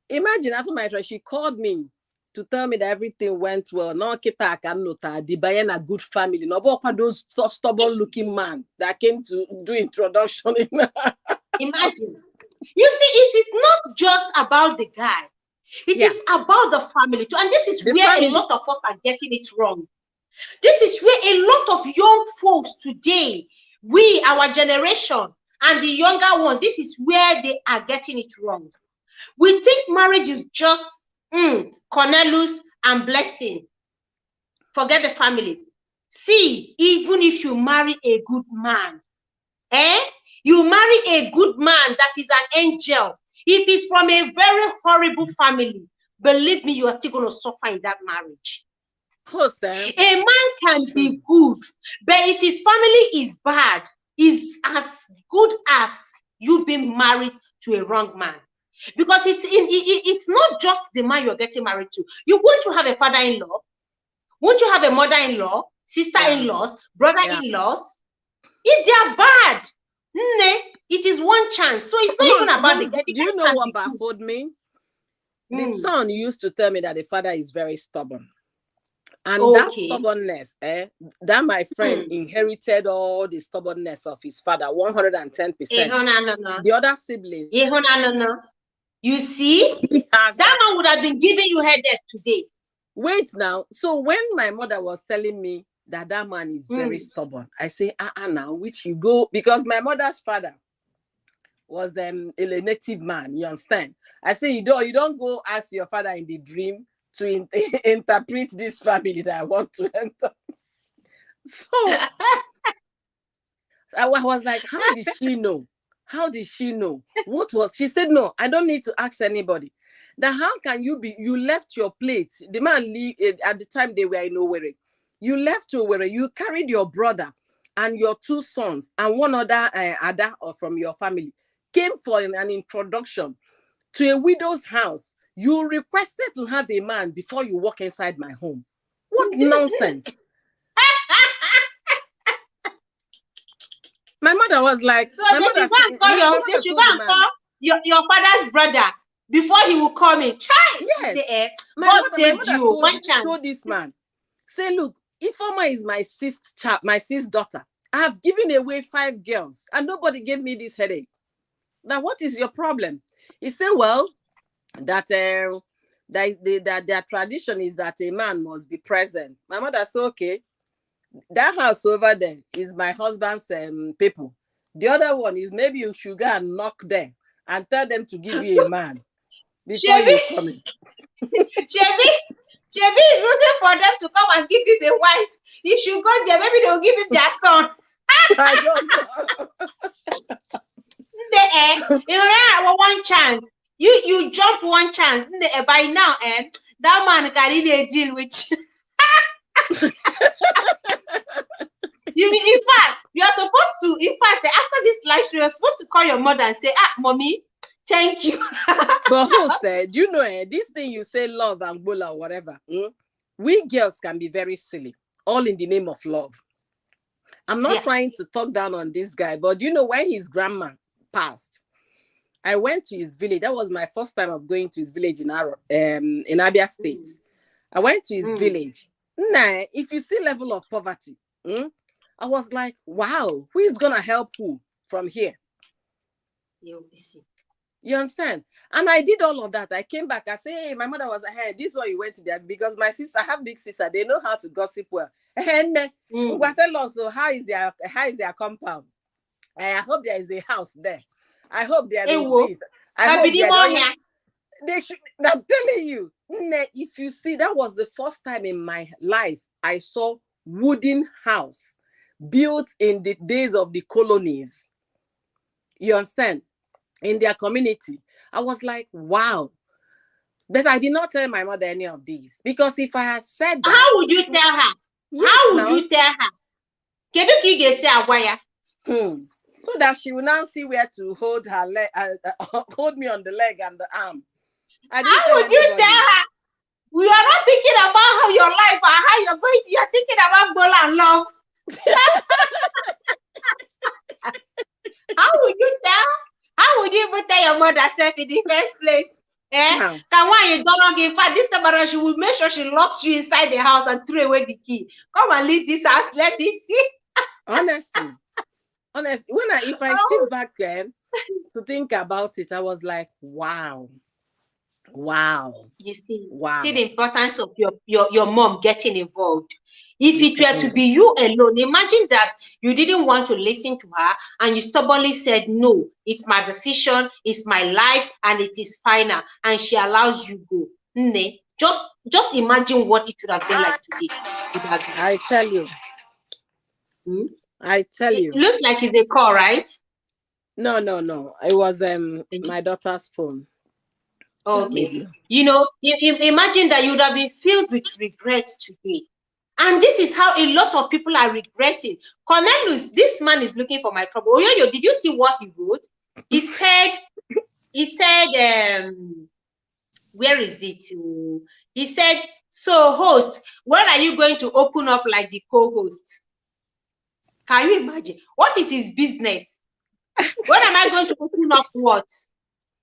imagine after my trial, she called me to tell me that everything went well. No kita akanota, the Bayana good family. No about those stubborn looking man that came to do introduction. Imagine. You see, it is not just about the guy. It is about the family too. And this is where a lot of us are getting it wrong. This is where a lot of young folks today, our generation, and the younger ones, this is where they are getting it wrong. We think marriage is just Cornelius and blessing. Forget the family. See, even if you marry a good man, you marry a good man that is an angel. If he's from a very horrible family, believe me, you are still going to suffer in that marriage. A man can be good, but if his family is bad, is as good as you being married to a wrong man. Because it's not just the man you're getting married to. You want to have a father-in-law? Won't you have a mother-in-law, sister-in-laws, brother-in-laws? If they are bad, It is one chance. So it's not even about the guy. Do you know what baffled me? The son used to tell me that the father is very stubborn. And that stubbornness, that my friend inherited all the stubbornness of his father, 110%. The other siblings. You see, that man would have been giving you headache today. Wait now. So when my mother was telling me that man is very stubborn, I say, now, which you go, because my mother's father was a native man, you understand? I say, you don't go ask your father in the dream to interpret this family that I want to enter. So I was like, how did she know? How did she know? She said, no, I don't need to ask anybody. Now, how can you left your plate? The man at the time they were in Owerri. You left Owerri, you carried your brother and your 2 sons and one other Ada from your family, came for an introduction to a widow's house. You requested to have a man before you walk inside my home. What nonsense. My mother was like, so they should go and call your father's brother before he will come in. Child, yes. My mother told this man, say, look, Ifeoma is my sixth daughter. I have given away 5 girls and nobody gave me this headache. Now, what is your problem? He said, well, that their tradition is that a man must be present. My mother said, okay, that house over there is my husband's people. The other one is maybe you should go and knock there and tell them to give you a man before you come in. Shebi is looking for them to come and give him a wife. You should go there, maybe they'll give him their son. I don't know. One chance. You jump one chance. By now, that man can really deal with you. In fact, you are supposed to, after this live stream, you're supposed to call your mother and say, mommy, thank you. But who said, you know, this thing you say love and bola or whatever, we girls can be very silly, all in the name of love. I'm not trying to talk down on this guy, but you know, when his grandma passed, I went to his village. That was my first time of going to his village in Abia State. I went to his village. Nah, if you see level of poverty, I was like, wow, who is going to help who from here? You understand? And I did all of that. I came back. I said, hey, my mother was ahead. This is why you went to that, because my sister, I have big sister. They know how to gossip well. And tell us, so how is their compound? I hope there is a house there. I hope there is this. I hope they should. I'm telling you, if you see, that was the first time in my life I saw wooden house built in the days of the colonies. You understand? In their community. I was like, wow. But I did not tell my mother any of these, because if I had said that, how would you tell her? You tell her? So that she will now see where to hold her leg, hold me on the leg and the arm. How would you tell her? We are not thinking about how your life or how you're going. You're thinking about bola and love. How would you tell? How would you even tell your mother self in the first place? Can why you don't give her this time around? She will make sure she locks you inside the house and throw away the key. Come and leave this house. Let me see. Honestly, if I sit back to think about it, I was like, wow. You see, see the importance of your mom getting involved. If it were to be you alone, imagine that you didn't want to listen to her and you stubbornly said, no, it's my decision, it's my life, and it is final. And she allows you go. Just imagine what it would have been like today. I tell you. I tell you. It looks like it's a call, right? No. It was my daughter's phone. Okay. You know, imagine that you would have been filled with regret today. And this is how a lot of people are regretting. Cornelius, this man is looking for my trouble. Oyoyo, did you see what he wrote? He said, where is it? He said, so host, when are you going to open up like the co-host? Can you imagine? What is his business? When am I going to open up what?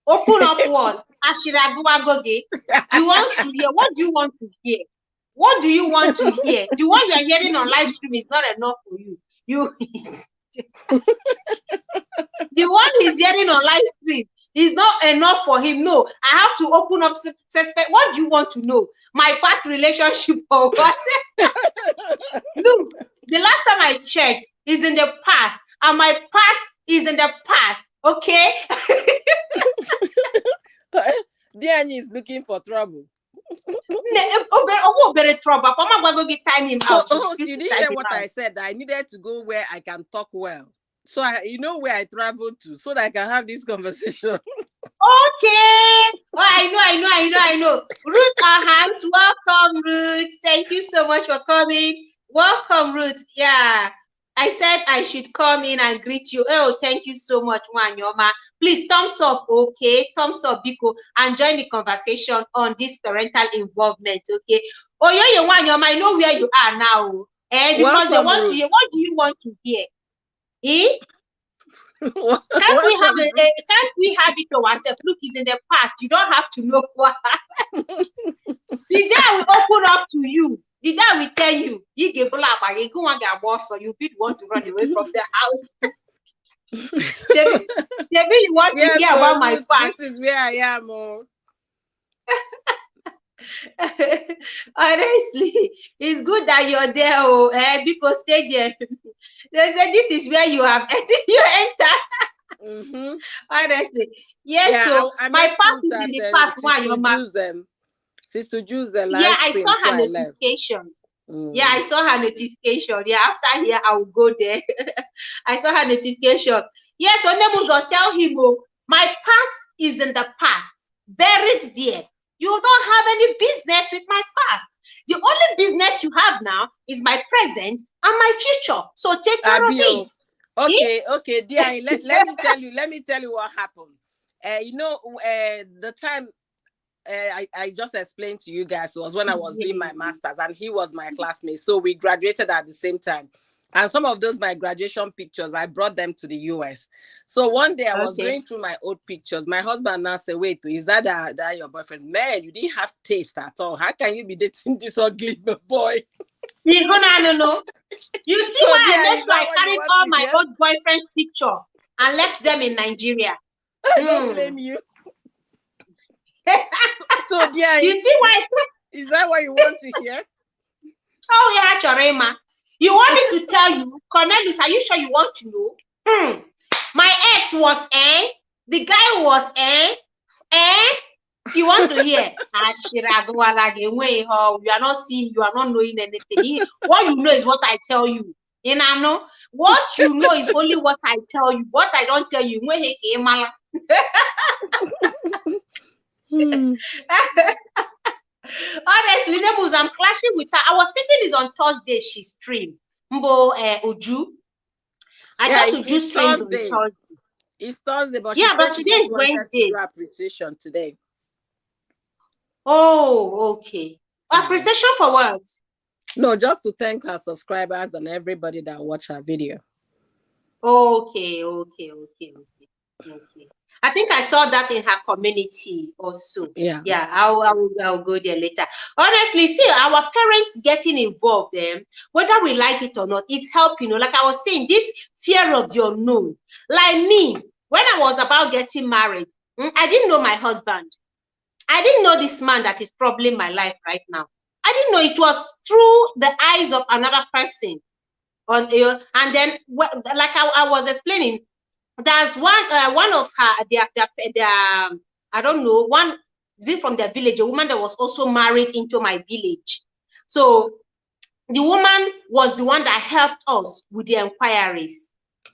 Open up what? Ashiraguwagoge. You want to hear? What do you want to hear? What do you want to hear? The one you are hearing on live stream is not enough for you. The one he's hearing on live stream is not enough for him. No, I have to open up suspect. What do you want to know? My past relationship or what? Look, the last time I checked is in the past, and my past is in the past. Okay. Diani is looking for trouble. Trouble. I'm going to time him out. You didn't hear what I said. I needed to go where I can talk well. So you know where I traveled to, so that I can have this conversation. Okay. Oh, I know. Ruth Ahams, welcome, Ruth. Thank you so much for coming. Welcome, Ruth. Yeah. I said I should come in and greet you. Oh, thank you so much, Wanyoma. Please thumbs up, okay? Thumbs up, Biko, and join the conversation on this parental involvement, okay? Oh, yeah, Wanyoma, I know where you are now. Because they want to hear. What do you want to hear? Can't we have it to ourselves? Look, it's in the past. You don't have to know what happened. The day I will open up to you. The day I will tell you, you get black, you go and get worse, so you want to run away from the house. Maybe you want to hear about my past. This is where I am. Honestly, it's good that you're there, because stay there. They said this is where you have you enter. Honestly, yes. Yeah, so my past is in the past. Sister Juice, yeah, I saw her notification. Yeah, I saw her notification. Yeah, after here, I will go there. I saw her notification. Yes, so Nemuzo, tell him, my past is in the past, buried there. You don't have any business with my past. The only business you have now is my present and my future. So take care of it. Okay, dear. let me tell you what happened. The time I just explained to you guys was when I was doing my master's, and he was my classmate. So we graduated at the same time. And some of those, my graduation pictures, I brought them to the US. So one day I was going through my old pictures. My husband now said, wait, is that your boyfriend? Man, you didn't have taste at all. How can you be dating this ugly boy? No. You see why I carried all my old boyfriend's picture and left them in Nigeria. I don't blame you. So, dear, you see why? Is that what you want to hear? Oh, yeah, Chorema. You want me to tell you, Cornelius, are you sure you want to know? My ex was the guy was you want to hear? You are not seeing, you are not knowing anything. What you know is what I tell you. You know? What you know is only what I tell you. What I don't tell you. Honestly, Nebus, I'm clashing with her. I was thinking it's on Thursday she streamed. Mbo Uju. I thought Uju streams on Thursday. It's Thursday, but but today is Wednesday. Appreciation today. Oh, okay. Appreciation for what? No, just to thank her subscribers and everybody that watched her video. Okay. I think I saw that in her community also. Yeah. I'll go there later. Honestly, see, our parents getting involved, whether we like it or not, it's helping. Like I was saying, this fear of the unknown. Like me, when I was about getting married, I didn't know my husband. I didn't know this man that is troubling my life right now. I didn't know it was through the eyes of another person. And then, like I was explaining, there's one of her, I don't know, one from their village, a woman that was also married into my village. So the woman was the one that helped us with the inquiries,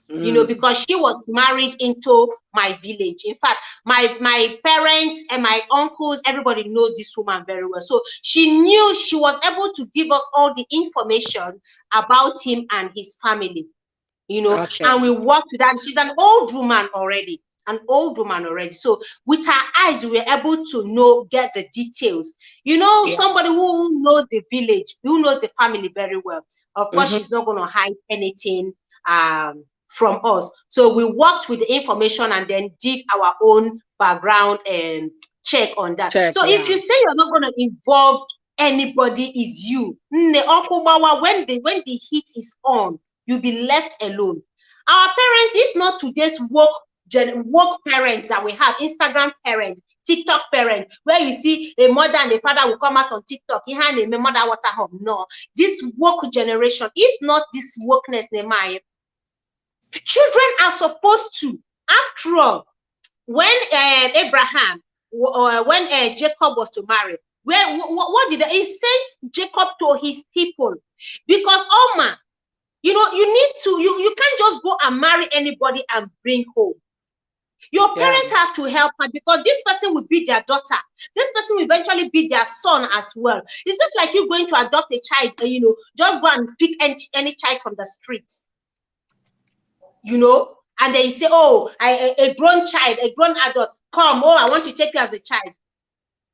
because she was married into my village. In fact, my parents and my uncles, everybody knows this woman very well. So she was able to give us all the information about him and his family. And we worked with her. She's an old woman already. So with her eyes, we were able to get the details. Somebody who knows the village, who knows the family very well. Of course, she's not going to hide anything from us. So we worked with the information and then did our own background and check on that. So if you say you're not going to involve anybody, is you. When the heat is on, you'll be left alone. Our parents, if not today's woke parents that we have, Instagram parents, TikTok parents, where you see a mother and a father will come out on TikTok, no, this woke generation, if not this wokeness, children are supposed to, after all, when Abraham, when Jacob was to marry, what did he sent Jacob to his people? Because you need to, you can't just go and marry anybody and bring home. Your parents have to help her, because this person will be their daughter. This person will eventually be their son as well. It's just like you going to adopt a child, just go and pick any child from the streets, and then you say, oh, a grown child, a grown adult, come, oh, I want to take you as a child.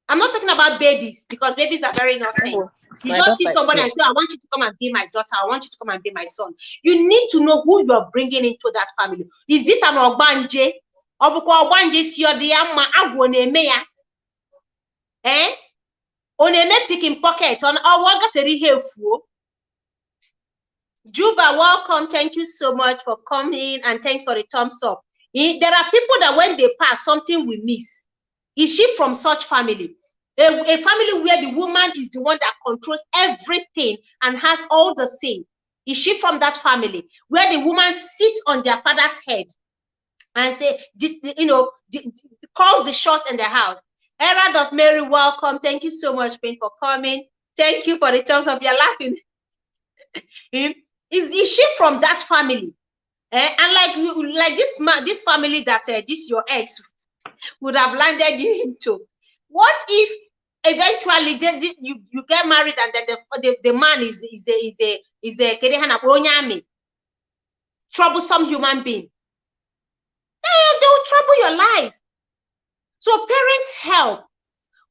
I'm not talking about babies, because babies are very innocent. You just see somebody and say, I want you to come and be my daughter. I want you to come and be my son. You need to know who you're bringing into that family. Is it an Ogbanje? Ogbanje si odiyama agwoneme ya? Oneme picking pocket on our gateri hefu. Juba, welcome. Thank you so much for coming, and thanks for the thumbs up. There are people that when they pass, something we miss. Is she from such family? A family where the woman is the one that controls everything and has all the say. Is she from that family where the woman sits on their father's head and say, calls the shot in the house? Era Mary, welcome. Thank you so much, Queen, for coming. Thank you for the thumbs up. You're laughing. Is she from that family? And like this family that this your ex would have landed you into. What if eventually you get married and then the man is a troublesome human being? They'll trouble your life. So parents help.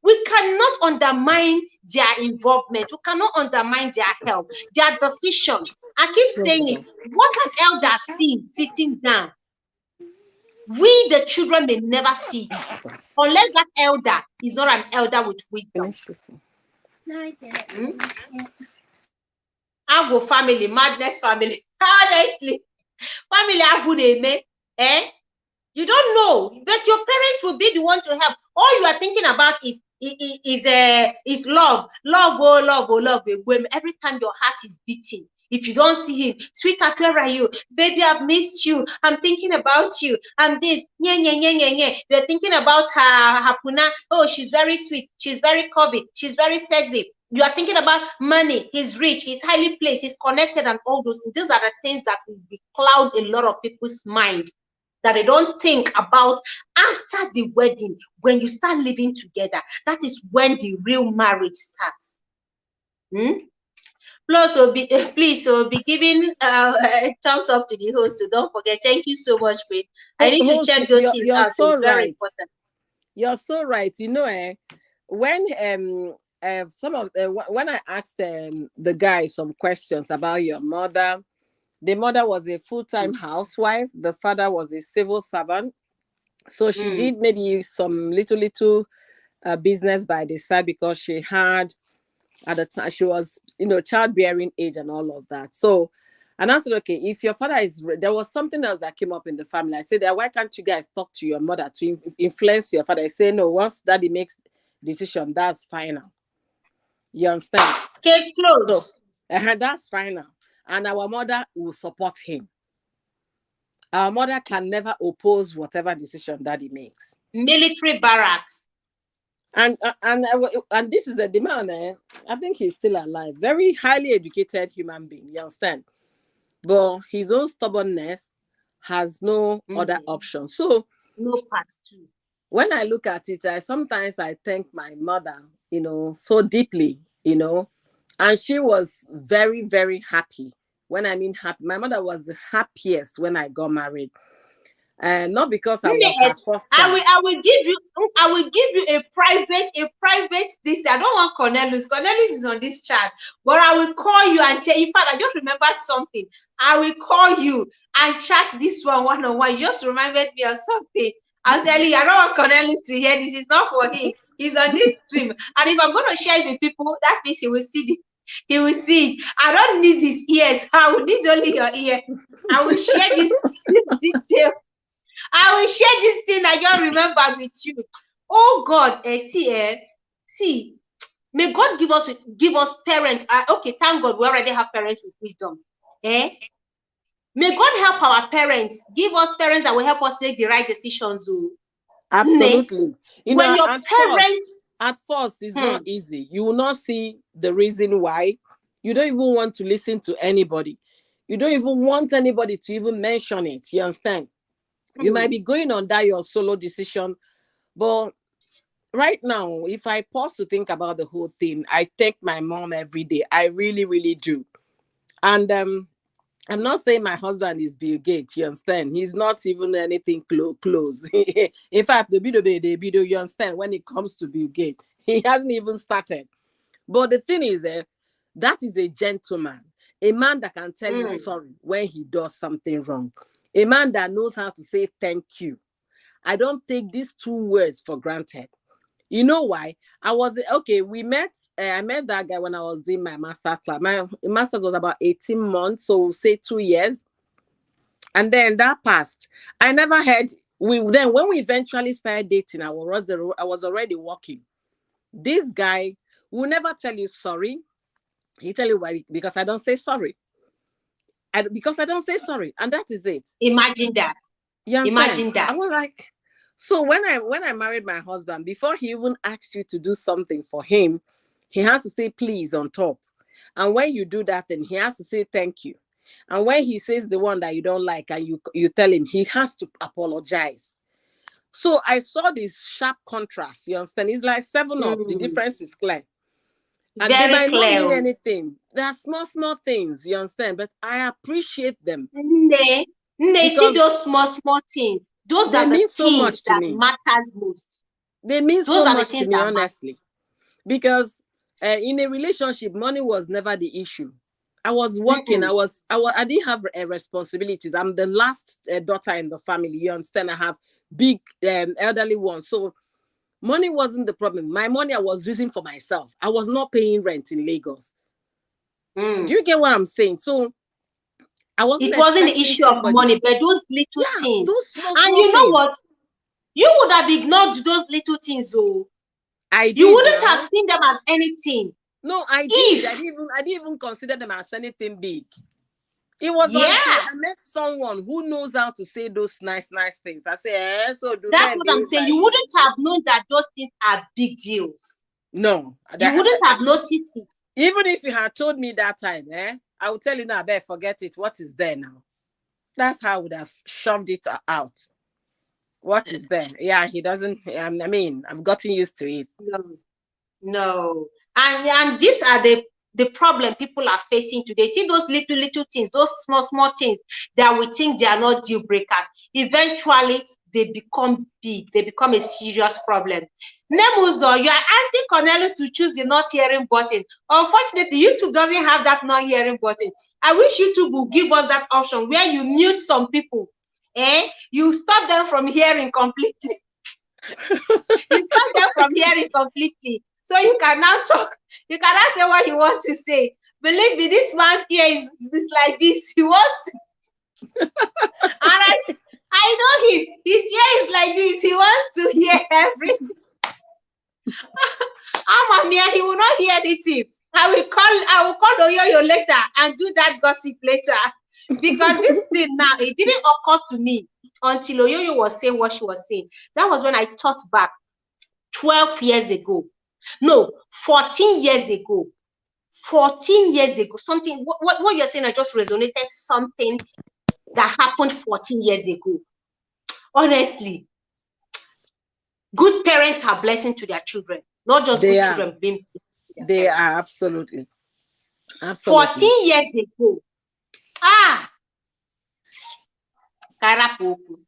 We cannot undermine their involvement. We cannot undermine their help, their decision. I keep saying it. What an elder sees sitting down, we the children may never see it, unless that elder is not an elder with wisdom. Agwo family, madness family. Honestly, family agwo name, you don't know, but your parents will be the one to help. All you are thinking about is love, love. Every time your heart is beating, if you don't see him, sweetheart, where are you? Baby, I've missed you. I'm thinking about you. I'm this. They're thinking about her puna. Oh, she's very sweet. She's very curvy. She's very sexy. You are thinking about money. He's rich. He's highly placed. He's connected, and all those things. These are the things that will cloud a lot of people's mind, that they don't think about after the wedding. When you start living together, that is when the real marriage starts. Plus, please be giving thumbs up to the host. Don't forget. Thank you so much, Queen. I need to check those things out. So it's very important. You're so right. When when I asked the guy some questions about your mother, the mother was a full-time housewife. The father was a civil servant. So she did maybe some little business by the side, because she had, at the time, she was, childbearing age and all of that. So, and I said, okay, if your father is, there was something else that came up in the family. I said, why can't you guys talk to your mother to influence your father? I say, no, once daddy makes decision, that's final. You understand? Case closed. So, that's final. And our mother will support him. Our mother can never oppose whatever decision daddy makes. Military barracks. And this is the demand. I think he's still alive. Very highly educated human being. You understand? But his own stubbornness has no other option. So no part two. When I look at it, sometimes I thank my mother, so deeply, and she was very, very happy. When I mean happy, my mother was the happiest when I got married. Not because I was her first child. I will give you a private this. I don't want Cornelius. Cornelius is on this chat, but I will call you and tell. In fact, I just remember something. I will call you and chat this one-on-one. You just reminded me of something. I'll tell you, I don't want Cornelius to hear this. It's not for him. He's on this stream, and if I'm going to share it with people, that means he will see it. He will see it. I don't need his ears. I will need only your ear. I will share this detail. I will share this thing I just remembered with you. Oh God, see, may God give us parents. Okay, thank God we already have parents with wisdom. May God help our parents. Give us parents that will help us make the right decisions. Absolutely. You when know, your parents at first it's not easy. You will not see the reason why. You don't even want to listen to anybody. You don't even want anybody to even mention it. You understand? You might be going on that your solo decision, but right now, if I pause to think about the whole thing, I thank my mom every day. I really, really do. And I'm not saying my husband is Bill Gates, you understand? He's not even anything close. In fact, the video, you understand, when it comes to Bill Gates, he hasn't even started. But the thing is, that is a gentleman, a man that can tell you sorry when he does something wrong, a man that knows how to say thank you. I don't take these two words for granted. You know why? We met, I met that guy when I was doing my master's class. My master's was about 18 months, so say 2 years. And then that passed. I never heard, then when we eventually started dating, I was already working. This guy will never tell you sorry. He tell you why, because I don't say sorry. Because I don't say sorry, and that is it. Imagine that. You understand? Imagine that. I was like, so when I married my husband, before he even asks you to do something for him, he has to say please on top. And when you do that, then he has to say thank you. And when he says the one that you don't like and you tell him, he has to apologize. So I saw this sharp contrast. You understand? It's like 7-Up. The difference is clear. And very they might clear. not mean anything. They are small things, you understand? But I appreciate them. See those small things. Those are the things that matters most. They mean so much to me, honestly. Because in a relationship, money was never the issue. I was working. I didn't have responsibilities. I'm the last daughter in the family. You understand? I have big elderly ones. So money wasn't the problem. My money I was using for myself. I was not paying rent in Lagos. Do you get what I'm saying? So I wasn't. It wasn't the issue of money, but those little things. Those small and you know things. What? You would have ignored those little things, oh. You wouldn't have seen them as anything. No, I did. I didn't even consider them as anything big. It was until I met someone who knows how to say those nice things. I say, so do that's what I'm saying. You wouldn't have known that those things are big deals. No. You wouldn't have noticed it. Even if you had told me that time, I would tell you now, I better forget it. What is there now? That's how I would have shoved it out. What is there? Yeah, he doesn't. I mean, I've gotten used to it. No. And these are the problem people are facing today. See those little things, those small things that we think they are not deal breakers. Eventually, they become big. They become a serious problem. Nemuzo, you are asking Cornelius to choose the not hearing button. Unfortunately, YouTube doesn't have that not hearing button. I wish YouTube would give us that option where you mute some people. You stop them from hearing completely. You stop them from hearing completely. So you can now talk. You can now say what you want to say. Believe me, this man's ear is like this. He wants to. And I know him. His ear is like this. He wants to hear everything. He will not hear anything. I will call Oyoyo later and do that gossip later. Because this thing now, it didn't occur to me until Oyoyo was saying what she was saying. That was when I thought back 12 years ago. No, 14 years ago. 14 years ago. Something, what you're saying, I just resonated something that happened 14 years ago. Honestly, good parents are blessing to their children, not just good children being. They are absolutely. 14 years ago. Karapoku.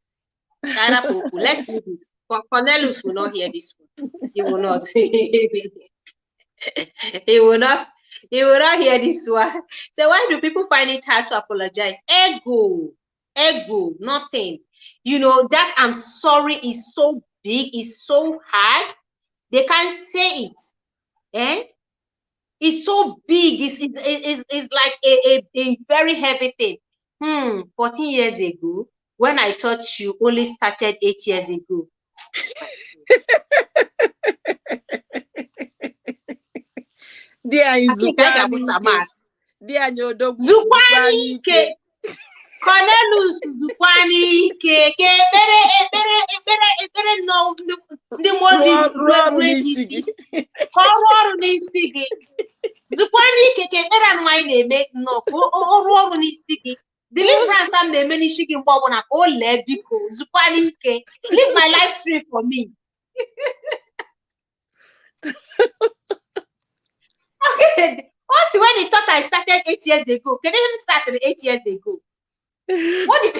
Let's leave it. Cornelius will not hear this one. He will not. He will not. He will not hear this one. So why do people find it hard to apologize? Ego, nothing. You know, that I'm sorry is so big, is so hard. They can't say it. It's so big. It's like a very heavy thing. 14 years ago, when I taught you, only started 8 years ago. Zukwanike. Cornelius Zukwanike. Ekpere no ndị mmụọ ruo n'isi. Ọrụ ọrụ n'isi gị. Zukwanike ka ekpere anụ anyị na-eme nnọọ ọrụ ọrụ n'isi gị. Deliverance am na-eme n'isi gị mgbe ọbụla ka o lee biko. Zukwanike. Live my life stream for me. Okay. Also, when he thought I started 8 years ago, can you even start 8 years ago? What did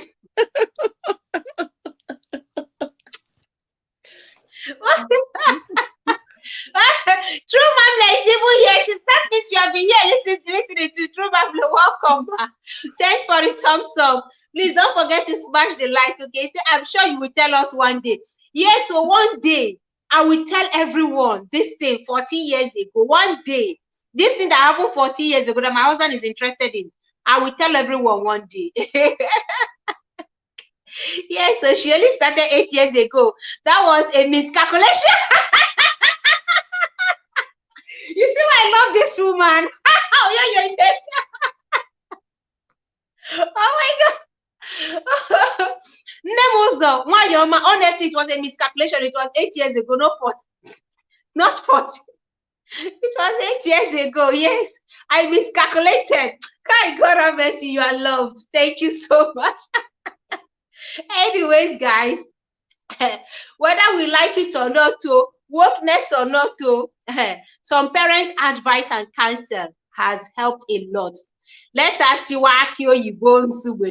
True Mamla is even here. She that means you have been here listening to True Mamla. Welcome back. Thanks for the thumbs up. Please don't forget to smash the like. Okay, so I'm sure you will tell us one day. Yes, so one day I will tell everyone this thing 14 years ago. One day, this thing that happened 14 years ago that my husband is interested in, I will tell everyone one day. Yeah, so she only started 8 years ago. That was a miscalculation. You see why I love this woman? Oh my God. Honestly, it was a miscalculation. It was 8 years ago, not 40. It was 8 years ago. Yes, I miscalculated. God have mercy, you are loved. Thank you so much. Anyways, guys, whether we like it or not, wokeness or not, some parents' advice and counsel has helped a lot. Let us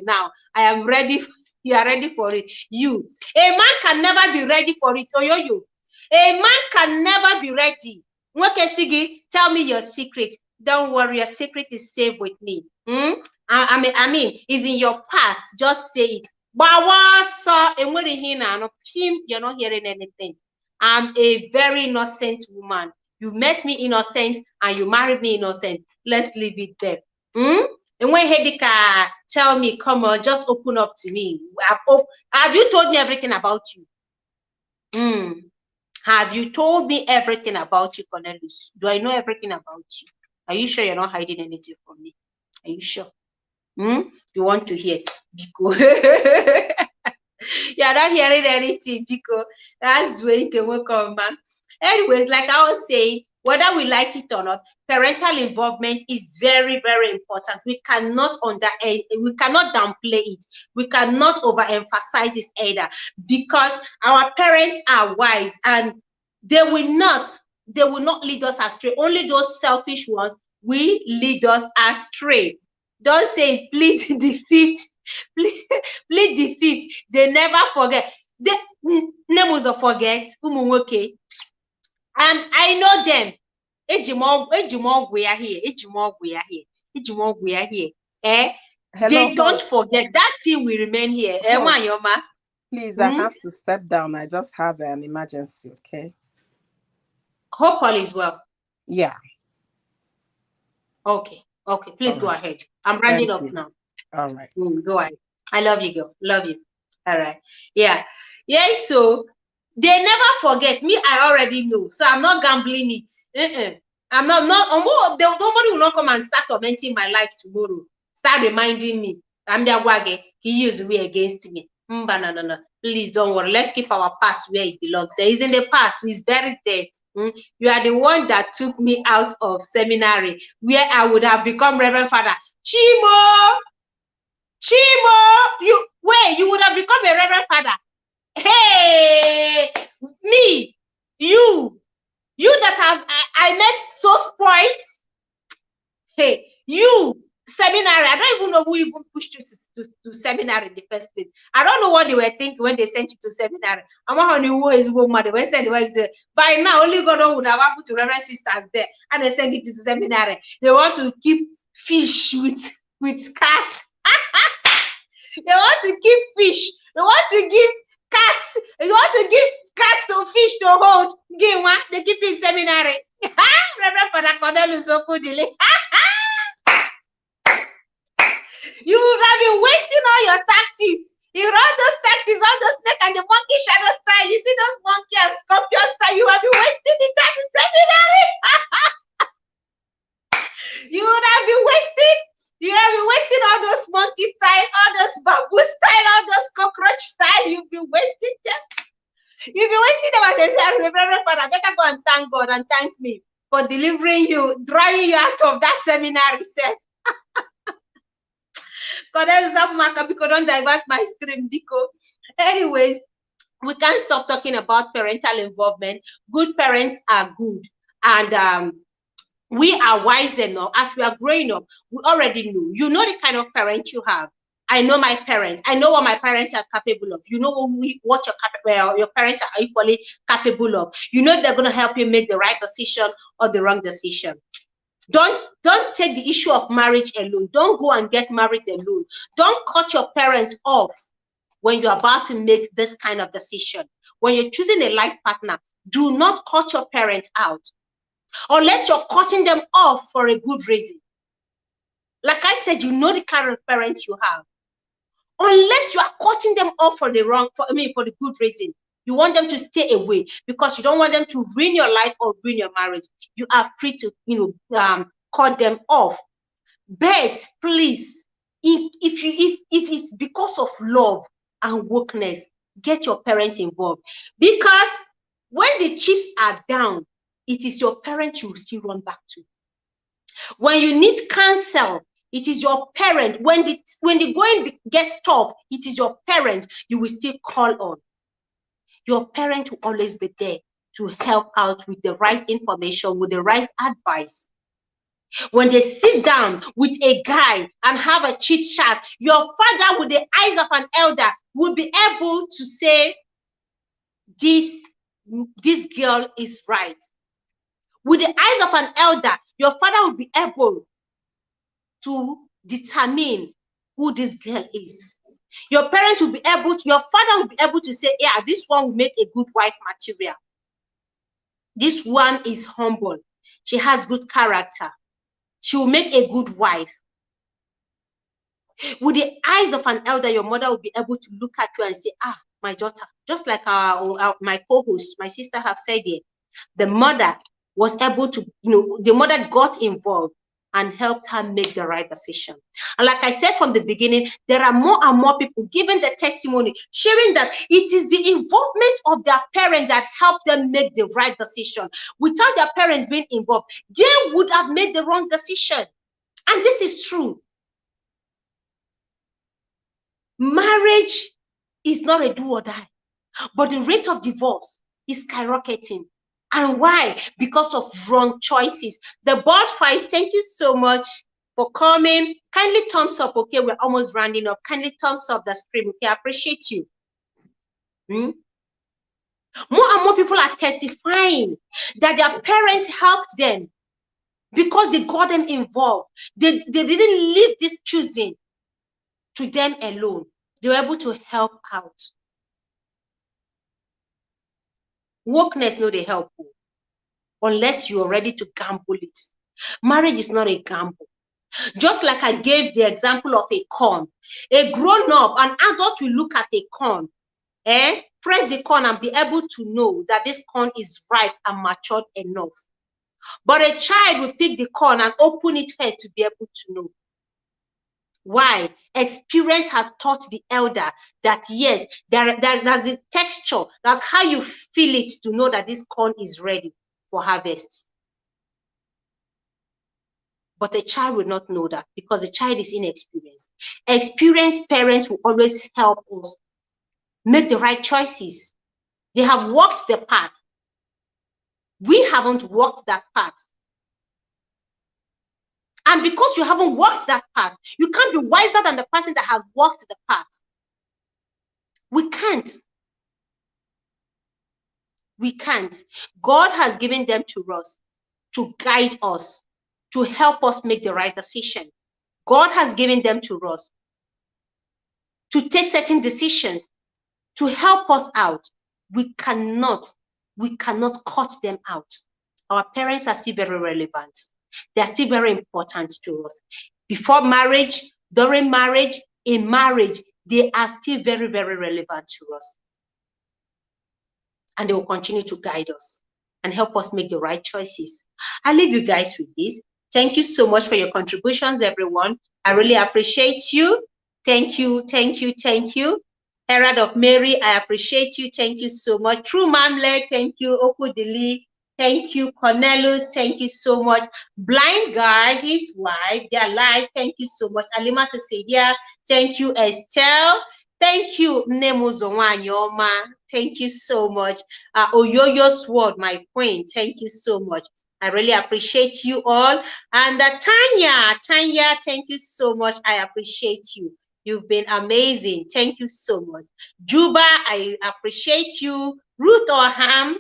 now. I am ready. You are ready for it. A man can never be ready for it. A man can never be ready. Tell me your secret. Don't worry, your secret is safe with me. I mean, it's in your past. Just say it. You're not hearing anything. I'm a very innocent woman. You met me innocent and you married me innocent. Let's leave it there. And when Hedika tell me, come on, just open up to me. Have you told me everything about you? Have you told me everything about you, Cornelius? Do I know everything about you? Are you sure you're not hiding anything from me? Are you sure? You want to hear? Because you're not hearing anything, because that's where you can work on, man. Anyways, like I was saying, whether we like it or not, parental involvement is very, very important. We cannot downplay it. We cannot overemphasize this either, because our parents are wise and they will not lead us astray. Only those selfish ones will lead us astray. Don't say plead the fifth. Plead the fifth. They never forget. They never forget. I know them. They don't forget. That thing will remain here. Please, I have to step down. I just have an emergency, okay? Hope all is well. Yeah. Okay. Please go ahead. I'm rounding up now. All right. Go ahead. I love you, girl. Love you. All right. Yeah. So they never forget me. I already know. So I'm not gambling it. I'm not. Nobody will not come and start tormenting my life tomorrow. Start reminding me. I'm the wage. He used me against me. No. Please don't worry. Let's keep our past where it belongs. It's in the past. It's buried there. You are the one that took me out of seminary where I would have become Reverend Father. Chimo, you would have become a Reverend Father. Hey, me, you that I met so spoiled. Hey, you seminary. I don't even know who even pushed you to seminary in the first place. I don't know what they were thinking when they sent you to seminary. I'm not who is woman. They were sent by now. Only God would have happened to Reverend sisters there, and they send it to seminary. They want to keep fish with cats. They want to keep fish. They want to give cats. They want to give cats to fish to hold. Give one. They keep in seminary. Reverend Father Cornelius Okudile. You would have been wasting all your tactics. You run those tactics, all those snake and the monkey shadow style. You see those monkey and scorpion style. You have been wasting the time in seminary. You would have been wasting. You have been wasting all those monkey style, all those bamboo style, all those cockroach style. You've been wasting them. You've been wasting them as a Reverend Father. Better go and thank God and thank me for delivering you, drawing you out of that seminary set. God, don't divert my stream, because anyways, we can't stop talking about parental involvement. Good parents are good, and we are wise enough. As we are growing up, we already know. You know the kind of parent you have. I know my parents. I know what my parents are capable of. You know what your parents are equally capable of. You know they're going to help you make the right decision or the wrong decision. Don't take the issue of marriage alone. Don't go and get married alone. Don't cut your parents off when you're about to make this kind of decision. When you're choosing a life partner, do not cut your parents out unless you're cutting them off for a good reason. Like I said, you know the kind of parents you have. Unless you are cutting them off for the good reason. You want them to stay away because you don't want them to ruin your life or ruin your marriage. You are free to, cut them off. But please, if it's because of love and wokeness, get your parents involved. Because when the chips are down, it is your parent you will still run back to. When you need counsel, it is your parent. When the going gets tough, it is your parent you will still call on. Your parent will always be there to help out with the right information, with the right advice. When they sit down with a guy and have a chit chat, your father, with the eyes of an elder, will be able to say, this girl is right. With the eyes of an elder, your father will be able to determine who this girl is. Your parent will be able to, your father will be able to say, yeah, this one will make a good wife material. This one is humble. She has good character. She will make a good wife. With the eyes of an elder, your mother will be able to look at you and say, my daughter, just like my co-host, my sister have said here, the mother was able to, the mother got involved and helped her make the right decision. And like I said from the beginning, there are more and more people giving the testimony, sharing that it is the involvement of their parents that helped them make the right decision. Without their parents being involved, they would have made the wrong decision. And this is true. Marriage is not a do or die, but the rate of divorce is skyrocketing. And why? Because of wrong choices. The board fights, thank you so much for coming. Kindly thumbs up, okay? We're almost rounding up. Kindly thumbs up the stream, okay? I appreciate you. More and more people are testifying that their parents helped them because they got them involved. They didn't leave this choosing to them alone. They were able to help out. Wokeness, no, they help you. Unless you're ready to gamble it. Marriage is not a gamble. Just like I gave the example of a corn. A grown-up, an adult will look at a corn, press the corn and be able to know that this corn is ripe and matured enough. But a child will pick the corn and open it first to be able to know. Why? Experience has taught the elder that yes, there's a texture. That's how you feel it to know that this corn is ready for harvest. But a child will not know that because the child is inexperienced. Experienced parents will always help us make the right choices. They have walked the path. We haven't walked that path. And because you haven't walked that path, you can't be wiser than the person that has walked the path. We can't. We can't. God has given them to us to guide us, to help us make the right decision. God has given them to us to take certain decisions, to help us out. We cannot cut them out. Our parents are still very relevant. They are still very important to us. Before marriage, during marriage, in marriage, they are still very, very relevant to us. And they will continue to guide us and help us make the right choices. I leave you guys with this. Thank you so much for your contributions, everyone. I really appreciate you. Thank you, thank you, thank you. Herald of Mary, I appreciate you. Thank you so much. True Mamle, thank you. Okudili, thank you. Cornelius, thank you so much. Blind Guy, his wife, they're alive. Thank you so much. Alima Tosedia, thank you. Estelle, thank you. Nemuzo Wanyoma, thank you so much. Oyoyo Sword, my queen, thank you so much. I really appreciate you all. And Tanya, thank you so much. I appreciate you. You've been amazing. Thank you so much. Juba, I appreciate you. Ruth Orham,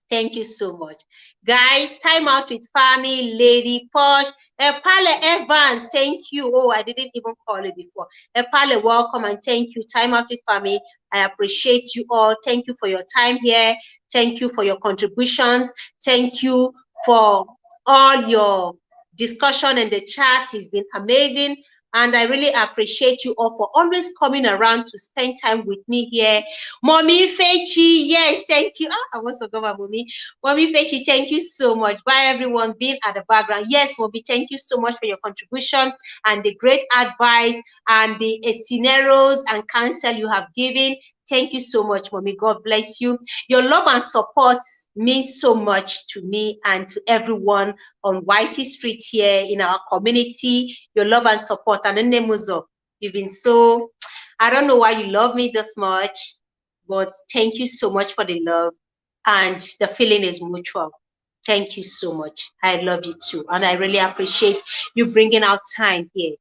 thank you so much. Guys, time out with Fami, Lady Posh, Epale Evans, thank you. Oh, I didn't even call it before. Epale, welcome and thank you. Time out with Fami. I appreciate you all. Thank you for your time here. Thank you for your contributions. Thank you for all your discussion in the chat. It's been amazing. And I really appreciate you all for always coming around to spend time with me here. Mommy Fechi, yes, thank you. I also got my mommy. Mommy Fechi, thank you so much. Bye, everyone being at the background. Yes, Mommy, thank you so much for your contribution and the great advice and the scenarios and counsel you have given. Thank you so much, Mommy. God bless you. Your love and support means so much to me and to everyone on Whitey Street here in our community. Your love and support. And then Nemuzo, you've been so, I don't know why you love me this much, but thank you so much for the love. And the feeling is mutual. Thank you so much. I love you too. And I really appreciate you bringing out time here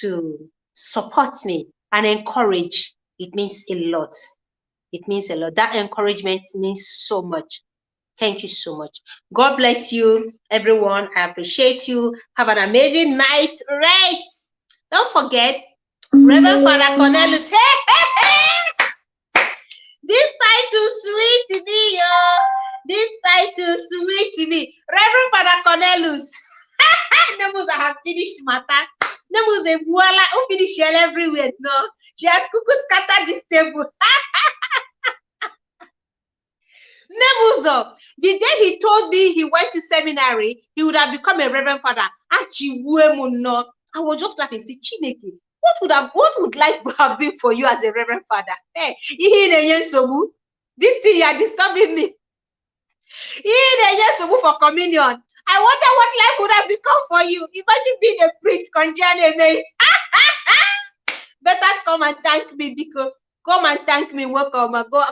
to support me and encourage. It means a lot. It means a lot. That encouragement means so much. Thank you so much. God bless you, everyone. I appreciate you. Have an amazing night rest. Don't forget, Reverend Father Cornelius. Hey, hey, hey. This title sweet to me, yo. This title sweet to me. Reverend Father Cornelius. Nemus, I have finished matter. Nemus, a voila, who finish everywhere. No, she has cuckoo scattered this table. Nemuzo, the day he told me he went to seminary, he would have become a reverend father. I was just like, say, Chineke, what would life have been for you as a reverend father? Hey, this thing you are disturbing me. For communion. I wonder what life would have become for you. Imagine being a priest, conjane. Better come and thank me, because come and thank me. Welcome, go.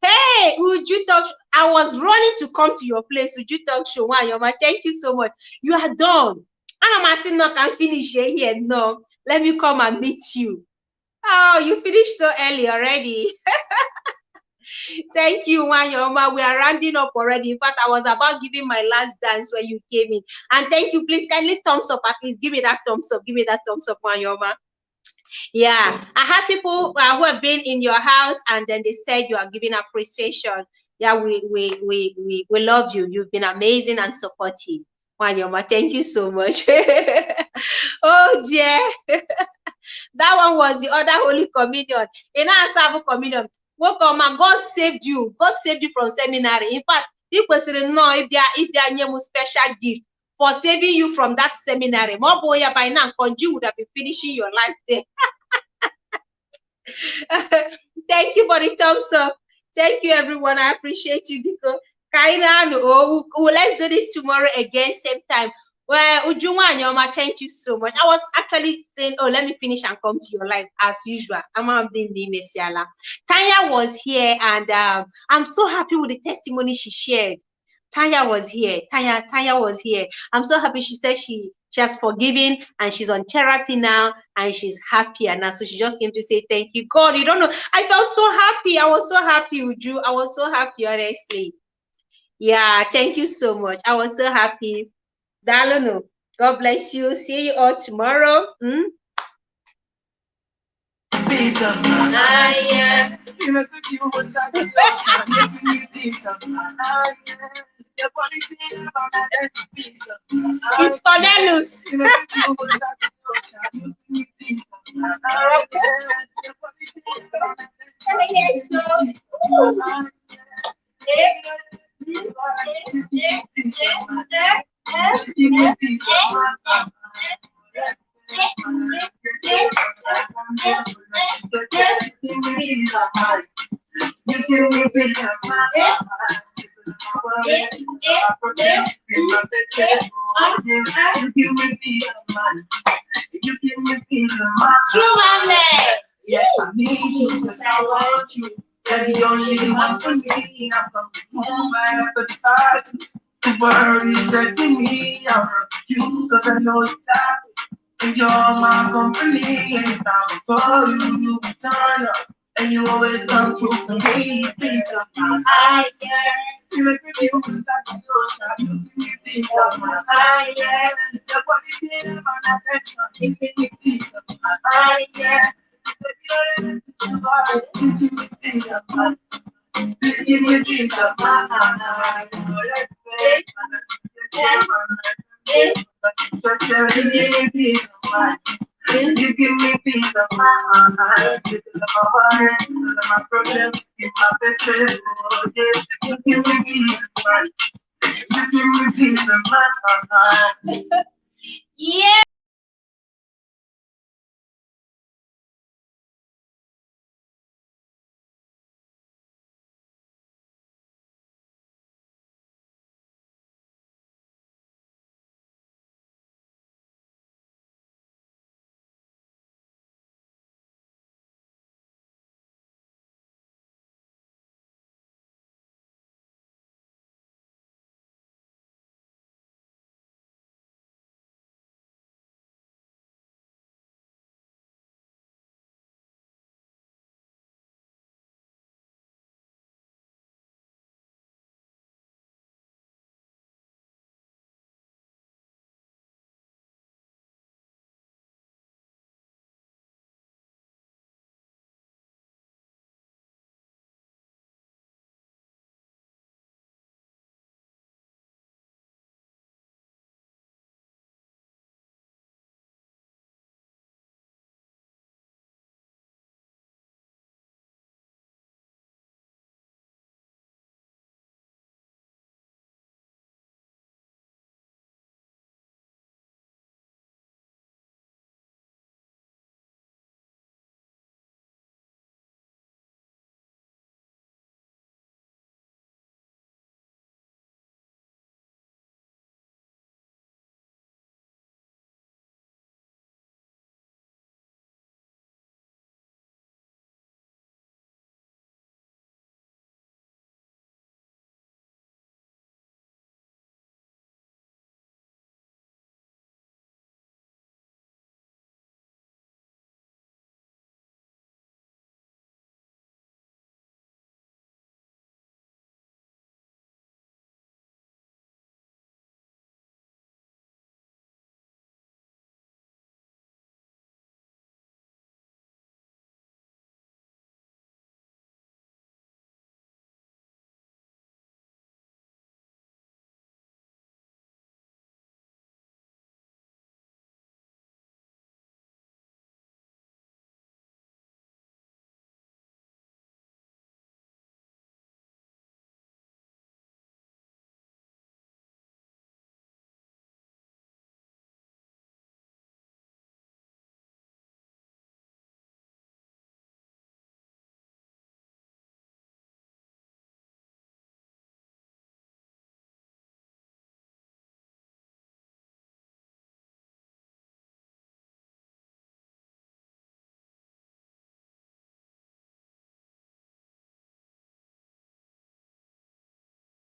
Hey, would you talk? I was running to come to your place. Would you talk, Showayoma? Thank you so much. You are done. And I'm asking, no, can finish here. No, let me come and meet you. Oh, you finished so early already. Thank you, Wanyoma. We are rounding up already. In fact, I was about giving my last dance when you came in. And thank you. Please kindly thumbs up. At least give me that thumbs up. Give me that thumbs up, Wanyoma. Yeah, I had people who have been in your house and then they said you are giving appreciation. Yeah, we love you. You've been amazing and supportive. Wanyoma, thank you so much. Oh dear. That one was the other Holy Communion. In our Sabbath communion, God saved you. God saved you from seminary. In fact, people say no, if they are new special gift for saving you from that seminary. More boy by now, you would have been finishing your life there. Thank you for the thumbs up. Thank you, everyone. I appreciate you, because let's do this tomorrow again, same time. Well, Ujuma and Yoma, thank you so much. I was actually saying, oh, let me finish and come to your life as usual. Tanya was here, and I'm so happy with the testimony she shared. Tanya was here. Tanya was here. I'm so happy. She said she has forgiven and she's on therapy now and she's happier now. So she just came to say thank you. God, you don't know. I felt so happy. I was so happy with you. I was so happy, honestly. Yeah, thank you so much. I was so happy. Dalono, God bless you. See you all tomorrow. Peace of mind. Yeah. It's Cornelius. Yes, I need you because I want you. You're the only one for me. I'm gonna move right up the parts. The world is stressing me out. You because I know you got it. And you're my company. Anytime I call you, you turn up. And you always come through for me. Peace of mind. You make me feel like the ocean. You give me peace of mind. Your body's in my attention. You give me peace of mind. Please give me peace of mind. You give me peace of mind. You give me my problem, you my better. You give me peace of mind. You give me peace of mind. Yeah.